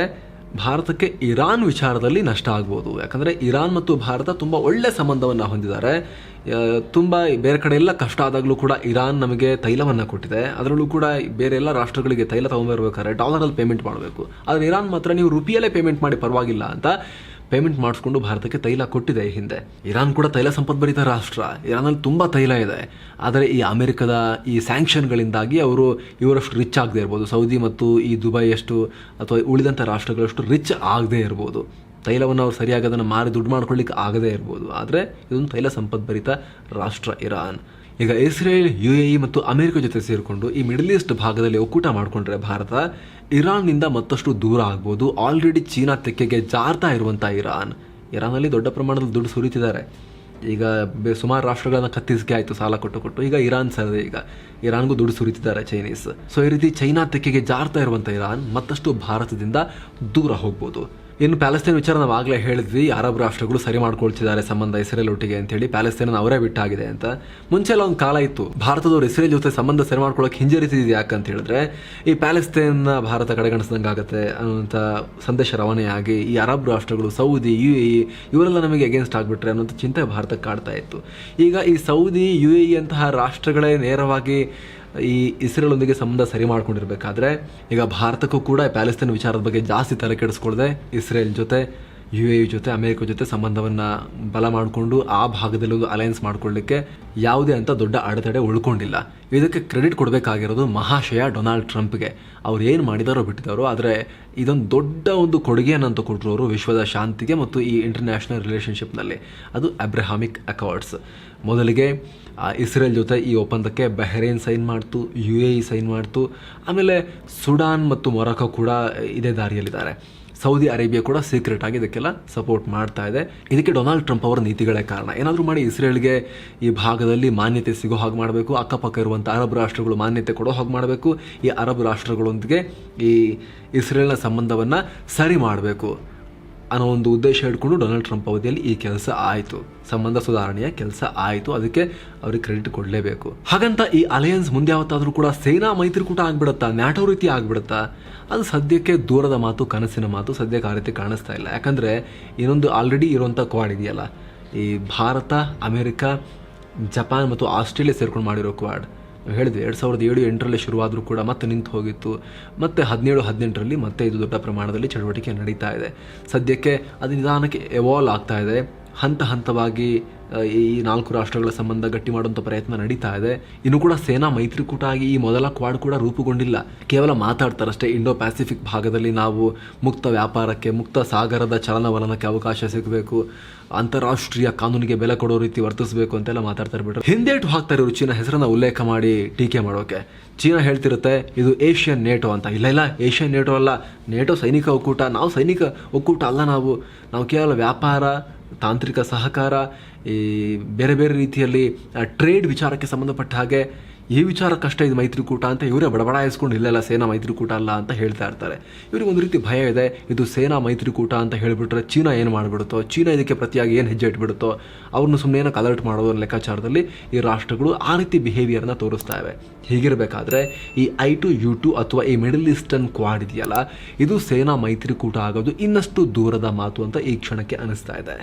ಭಾರತಕ್ಕೆ ಇರಾನ್ ವಿಚಾರದಲ್ಲಿ ನಷ್ಟ ಆಗ್ಬೋದು. ಯಾಕಂದರೆ ಇರಾನ್ ಮತ್ತು ಭಾರತ ತುಂಬ ಒಳ್ಳೆ ಸಂಬಂಧವನ್ನು ಹೊಂದಿದ್ದಾರೆ. ತುಂಬ ಬೇರೆ ಕಡೆ ಎಲ್ಲ ಕಷ್ಟ ಆದಾಗಲೂ ಕೂಡ ಇರಾನ್ ನಮಗೆ ತೈಲವನ್ನು ಕೊಟ್ಟಿದೆ. ಅದರಲ್ಲೂ ಕೂಡ ಬೇರೆ ಎಲ್ಲ ರಾಷ್ಟ್ರಗಳಿಗೆ ತೈಲ ತೊಗೊಂಬರ್ಬೇಕಾದ್ರೆ ಡಾಲರಲ್ಲಿ ಪೇಮೆಂಟ್ ಮಾಡಬೇಕು. ಆದರೆ ಇರಾನ್ ಮಾತ್ರ ನೀವು ರುಪಿಯಲ್ಲೇ ಪೇಮೆಂಟ್ ಮಾಡಿ ಪರವಾಗಿಲ್ಲ ಅಂತ ಪೇಮೆಂಟ್ ಮಾಡಿಸ್ಕೊಂಡು ಭಾರತಕ್ಕೆ ತೈಲ ಕೊಟ್ಟಿದೆ ಹಿಂದೆ. ಇರಾನ್ ಕೂಡ ತೈಲ ಸಂಪದ್ಭರಿತ ರಾಷ್ಟ್ರ, ಇರಾನಲ್ಲಿ ತುಂಬ ತೈಲ ಇದೆ. ಆದರೆ ಈ ಅಮೆರಿಕದ ಈ ಸ್ಯಾಂಕ್ಷನ್ಗಳಿಂದಾಗಿ ಇವರಷ್ಟು ರಿಚ್ ಆಗದೆ ಇರ್ಬೋದು. ಸೌದಿ ಮತ್ತು ಈ ದುಬೈ ಅಷ್ಟು ಅಥವಾ ಉಳಿದಂಥ ರಾಷ್ಟ್ರಗಳಷ್ಟು ರಿಚ್ ಆಗದೇ ಇರ್ಬೋದು. ತೈಲವನ್ನು ಅವ್ರು ಸರಿಯಾಗಿ ಅದನ್ನು ಮಾರಿ ದುಡ್ಡು ಮಾಡ್ಕೊಳ್ಳಿಕ್ಕೆ ಆಗದೇ ಇರ್ಬೋದು. ಆದರೆ ಇದೊಂದು ತೈಲ ಸಂಪದ್ಭರಿತ ರಾಷ್ಟ್ರ ಇರಾನ್. ಈಗ ಇಸ್ರೇಲ್, UAE ಮತ್ತು ಅಮೆರಿಕ ಜೊತೆ ಸೇರಿಕೊಂಡು ಈ ಮಿಡಲ್ ಈಸ್ಟ್ ಭಾಗದಲ್ಲಿ ಒಕ್ಕೂಟ ಮಾಡಿಕೊಂಡ್ರೆ ಭಾರತ ಇರಾನ್ನಿಂದ ಮತ್ತಷ್ಟು ದೂರ ಆಗ್ಬೋದು. ಆಲ್ರೆಡಿ ಚೀನಾ ತೆಕ್ಕೆಗೆ ಜಾರ್ತಾ ಇರುವಂಥ ಇರಾನಲ್ಲಿ ದೊಡ್ಡ ಪ್ರಮಾಣದಲ್ಲಿ ದುಡ್ಡು ಸುರಿತಿದ್ದಾರೆ. ಈಗ ಸುಮಾರು ರಾಷ್ಟ್ರಗಳನ್ನು ಕತ್ತಿಸಿಕೆ ಆಯಿತು ಸಾಲ ಕೊಟ್ಟು. ಈಗ ಇರಾನ್ ಸರಿದೆ, ಈಗ ಇರಾನ್ಗೂ ದುಡ್ಡು ಸುರಿತಿದ್ದಾರೆ ಚೈನೀಸ್. ಸೊ ಈ ರೀತಿ ಚೈನಾ ತೆಕ್ಕೆಗೆ ಜಾರ್ತಾ ಇರುವಂಥ ಇರಾನ್ ಮತ್ತಷ್ಟು ಭಾರತದಿಂದ ದೂರ ಹೋಗ್ಬೋದು. ಇನ್ನು ಪ್ಯಾಲೆಸ್ತೈನ್ ವಿಚಾರ ನಾವು ಆಗಲೇ ಹೇಳಿದ್ವಿ, ಅರಬ್ ರಾಷ್ಟ್ರಗಳು ಸರಿ ಮಾಡ್ಕೊಳ್ತಿದ್ದಾರೆ ಸಂಬಂಧ ಇಸ್ರೇಲ್ ಒಟ್ಟಿಗೆ ಅಂತೇಳಿ. ಪ್ಯಾಲೆಸ್ತೈನ್ ಅವರೇ ಬಿಟ್ಟಾಗಿದೆ ಅಂತ. ಮುಂಚೆಲ್ಲ ಒಂದು ಕಾಲ ಇತ್ತು, ಭಾರತದವರು ಇಸ್ರೇಲ್ ಜೊತೆ ಸಂಬಂಧ ಸರಿ ಮಾಡ್ಕೊಳ್ಳೋಕೆ ಹಿಂಜರಿತಿದೆ. ಯಾಕಂತ ಹೇಳಿದ್ರೆ ಈ ಪ್ಯಾಲೆಸ್ತೈನ್ ಭಾರತ ಕಡೆಗಣಿಸ್ದಂಗೆ ಆಗುತ್ತೆ ಅನ್ನುವಂಥ ಸಂದೇಶ ರವಾನೆಯಾಗಿ ಈ ಅರಬ್ ರಾಷ್ಟ್ರಗಳು ಸೌದಿ, UAE ಇವರೆಲ್ಲ ನಮಗೆ ಅಗೇನ್ಸ್ಟ್ ಆಗಿಬಿಟ್ರೆ ಅನ್ನೋಂಥ ಚಿಂತೆ ಭಾರತಕ್ಕೆ ಕಾಡ್ತಾ ಇತ್ತು. ಈಗ ಈ ಸೌದಿ, UAE ಅಂತಹ ರಾಷ್ಟ್ರಗಳೇ ನೇರವಾಗಿ ಈ ಇಸ್ರೇಲೊಂದಿಗೆ ಸಂಬಂಧ ಸರಿ ಮಾಡ್ಕೊಂಡಿರ್ಬೇಕಾದ್ರೆ ಈಗ ಭಾರತಕ್ಕೂ ಕೂಡ ಪ್ಯಾಲೆಸ್ತೈನ್ ವಿಚಾರದ ಬಗ್ಗೆ ಜಾಸ್ತಿ ತಲೆ ಕೆಡಿಸ್ಕೊಳ್ಳದೆ ಇಸ್ರೇಲ್ ಜೊತೆ, UAE ಜೊತೆ, ಅಮೆರಿಕ ಜೊತೆ ಸಂಬಂಧವನ್ನು ಬಲ ಮಾಡಿಕೊಂಡು ಆ ಭಾಗದಲ್ಲಿ ಒಂದು ಅಲಯನ್ಸ್ ಮಾಡ್ಕೊಳ್ಳಿಕ್ಕೆ ಯಾವುದೇ ಅಂತ ದೊಡ್ಡ ಅಡೆತಡೆ ಉಳ್ಕೊಂಡಿಲ್ಲ. ಇದಕ್ಕೆ ಕ್ರೆಡಿಟ್ ಕೊಡಬೇಕಾಗಿರೋದು ಮಹಾಶಯ ಡೊನಾಲ್ಡ್ ಟ್ರಂಪ್ಗೆ. ಅವ್ರು ಏನು ಮಾಡಿದಾರೋ ಬಿಟ್ಟಿದ್ದಾರೋ, ಆದರೆ ಇದೊಂದು ದೊಡ್ಡ ಒಂದು ಕೊಡುಗೆಯನ್ನಂತೂ ಕೊಟ್ಟರು ಅವರು ವಿಶ್ವದ ಶಾಂತಿಗೆ ಮತ್ತು ಈ ಇಂಟರ್ನ್ಯಾಷನಲ್ ರಿಲೇಷನ್ಶಿಪ್ನಲ್ಲಿ. ಅದು ಅಬ್ರಹಾಮಿಕ್ ಅಕಾರ್ಡ್ಸ್. ಮೊದಲಿಗೆ ಇಸ್ರೇಲ್ ಜೊತೆ ಈ ಒಪ್ಪಂದಕ್ಕೆ ಬಹ್ರೇನ್ ಸೈನ್ ಮಾಡ್ತು, UAE ಸೈನ್ ಮಾಡ್ತು. ಆಮೇಲೆ ಸುಡಾನ್ ಮತ್ತು ಮೊರಾಕೊ ಕೂಡ ಇದೇ ದಾರಿಯಲ್ಲಿದ್ದಾರೆ. ಸೌದಿ ಅರೇಬಿಯಾ ಕೂಡ ಸೀಕ್ರೆಟ್ ಆಗಿ ಇದಕ್ಕೆಲ್ಲ ಸಪೋರ್ಟ್ ಮಾಡ್ತಾ ಇದೆ. ಇದಕ್ಕೆ ಡೊನಾಲ್ಡ್ ಟ್ರಂಪ್ ಅವರ ನೀತಿಗಳೇ ಕಾರಣ. ಏನಾದರೂ ಮಾಡಿ ಇಸ್ರೇಲ್ಗೆ ಈ ಭಾಗದಲ್ಲಿ ಮಾನ್ಯತೆ ಸಿಗೋ ಹಾಗೆ ಮಾಡಬೇಕು, ಅಕ್ಕಪಕ್ಕ ಇರುವಂಥ ಅರಬ್ ರಾಷ್ಟ್ರಗಳು ಮಾನ್ಯತೆ ಕೊಡೋ ಹಾಗೆ ಮಾಡಬೇಕು, ಈ ಅರಬ್ ರಾಷ್ಟ್ರಗಳೊಂದಿಗೆ ಈ ಇಸ್ರೇಲ್ನ ಸಂಬಂಧವನ್ನು ಸರಿ ಮಾಡಬೇಕು ಅನ್ನೋ ಒಂದು ಉದ್ದೇಶ ಇಟ್ಕೊಂಡು ಡೊನಾಲ್ಡ್ ಟ್ರಂಪ್ ಅವಧಿಯಲ್ಲಿ ಈ ಕೆಲಸ ಆಯಿತು, ಸಂಬಂಧ ಸುಧಾರಣೆಯ ಕೆಲಸ ಆಯಿತು. ಅದಕ್ಕೆ ಅವ್ರಿಗೆ ಕ್ರೆಡಿಟ್ ಕೊಡಲೇಬೇಕು. ಹಾಗಂತ ಈ ಅಲಯನ್ಸ್ ಮುಂದೆ ಯಾವತ್ತಾದರೂ ಕೂಡ ಸೇನಾ ಮೈತ್ರಿಕೂಟ ಆಗ್ಬಿಡುತ್ತಾ, ನ್ಯಾಟೋ ರೀತಿ ಆಗ್ಬಿಡುತ್ತಾ? ಅದು ಸದ್ಯಕ್ಕೆ ದೂರದ ಮಾತು, ಕನಸಿನ ಮಾತು. ಸದ್ಯಕ್ಕೆ ಆ ರೀತಿ ಕಾಣಿಸ್ತಾ ಇಲ್ಲ. ಯಾಕಂದರೆ ಇನ್ನೊಂದು ಆಲ್ರೆಡಿ ಇರುವಂಥ ಕ್ವಾಡ್ ಇದೆಯಲ್ಲ, ಈ ಭಾರತ, ಅಮೆರಿಕ, ಜಪಾನ್ ಮತ್ತು ಆಸ್ಟ್ರೇಲಿಯಾ ಸೇರ್ಕೊಂಡು ಮಾಡಿರೋ ಕ್ವಾಡ್. ನಾವು ಹೇಳಿದ್ವಿ 2007-8ರಲ್ಲಿ ಶುರುವಾದರೂ ಕೂಡ ಮತ್ತೆ ನಿಂತು ಹೋಗಿತ್ತು. ಮತ್ತು 17-18ರಲ್ಲಿ ಮತ್ತೆ ಇದು ದೊಡ್ಡ ಪ್ರಮಾಣದಲ್ಲಿ ಚಟುವಟಿಕೆ ನಡೀತಾ ಇದೆ. ಸದ್ಯಕ್ಕೆ ಅದು ನಿಧಾನಕ್ಕೆ ಎವಾಲ್ವ್ ಆಗ್ತಾ ಇದೆ. ಹಂತ ಹಂತವಾಗಿ ಈ 4 ರಾಷ್ಟ್ರಗಳ ಸಂಬಂಧ ಗಟ್ಟಿ ಮಾಡುವಂಥ ಪ್ರಯತ್ನ ನಡೀತಾ ಇದೆ. ಇನ್ನು ಕೂಡ ಸೇನಾ ಮೈತ್ರಿಕೂಟ ಆಗಿ ಈ ಮೊದಲ ಕ್ವಾಡ್ ಕೂಡ ರೂಪುಗೊಂಡಿಲ್ಲ. ಕೇವಲ ಮಾತಾಡ್ತಾರಷ್ಟೇ. ಇಂಡೋ ಪ್ಯಾಸಿಫಿಕ್ ಭಾಗದಲ್ಲಿ ನಾವು ಮುಕ್ತ ವ್ಯಾಪಾರಕ್ಕೆ, ಮುಕ್ತ ಸಾಗರದ ಚಲನವಲನಕ್ಕೆ ಅವಕಾಶ ಸಿಗಬೇಕು, ಅಂತಾರಾಷ್ಟ್ರೀಯ ಕಾನೂನಿಗೆ ಬೆಲೆ ಕೊಡೋ ರೀತಿ ವರ್ತಿಸಬೇಕು ಅಂತೆಲ್ಲ ಮಾತಾಡ್ತಾರೆ. ಬಿಟ್ಟರೆ ಹಿಂದೇಟು ಹಾಕ್ತಾರೆ ಇವರು ಚೀನಾ ಹೆಸರನ್ನು ಉಲ್ಲೇಖ ಮಾಡಿ ಟೀಕೆ ಮಾಡೋಕೆ. ಚೀನಾ ಹೇಳ್ತಿರುತ್ತೆ ಇದು ಏಷ್ಯನ್ ನೇಟೋ ಅಂತ. ಇಲ್ಲ, ಏಷ್ಯನ್ ನೇಟೋ ಅಲ್ಲ, ನೇಟೋ ಸೈನಿಕ ಒಕ್ಕೂಟ. ನಾವು ಸೈನಿಕ ಒಕ್ಕೂಟ ಅಲ್ಲ. ನಾವು ಕೇವಲ ವ್ಯಾಪಾರ, ತಾಂತ್ರಿಕ ಸಹಕಾರ, ಈ ಬೇರೆ ಬೇರೆ ರೀತಿಯಲ್ಲಿ ಟ್ರೇಡ್ ವಿಚಾರಕ್ಕೆ ಸಂಬಂಧಪಟ್ಟ ಹಾಗೆ ಈ ವಿಚಾರಕ್ಕಷ್ಟೇ ಇದು ಮೈತ್ರಿಕೂಟ ಅಂತ ಇವರೇ ಬಡಬಡಾಯಿಸ್ಕೊಂಡು ಇಲ್ಲೆಲ್ಲ ಸೇನಾ ಮೈತ್ರಿಕೂಟ ಅಲ್ಲ ಅಂತ ಹೇಳ್ತಾ ಇರ್ತಾರೆ. ಇವ್ರಿಗೆ ಒಂದು ರೀತಿ ಭಯ ಇದೆ, ಇದು ಸೇನಾ ಮೈತ್ರಿಕೂಟ ಅಂತ ಹೇಳಿಬಿಟ್ರೆ ಚೀನಾ ಏನು ಮಾಡಿಬಿಡುತ್ತೋ, ಚೀನಾ ಇದಕ್ಕೆ ಪ್ರತಿಯಾಗಿ ಏನು ಹೆಜ್ಜೆ ಇಟ್ಬಿಡುತ್ತೋ, ಅವ್ರನ್ನ ಸುಮ್ಮನೆ ಏನಕ್ಕೆ ಅಲರ್ಟ್ ಮಾಡೋದ್ರ ಲೆಕ್ಕಾಚಾರದಲ್ಲಿ ಈ ರಾಷ್ಟ್ರಗಳು ಆ ರೀತಿ ಬಿಹೇವಿಯರ್ನ ತೋರಿಸ್ತಾ ಇವೆ. ಹೀಗಿರಬೇಕಾದ್ರೆ ಈ I2U2 ಅಥವಾ ಈ ಮಿಡಲ್ ಈಸ್ಟರ್ನ್ ಕ್ವಾಡ್ ಇದೆಯಲ್ಲ, ಇದು ಸೇನಾ ಮೈತ್ರಿಕೂಟ ಆಗೋದು ಇನ್ನಷ್ಟು ದೂರದ ಮಾತು ಅಂತ ಈ ಕ್ಷಣಕ್ಕೆ ಅನಿಸ್ತಾ ಇದೆ.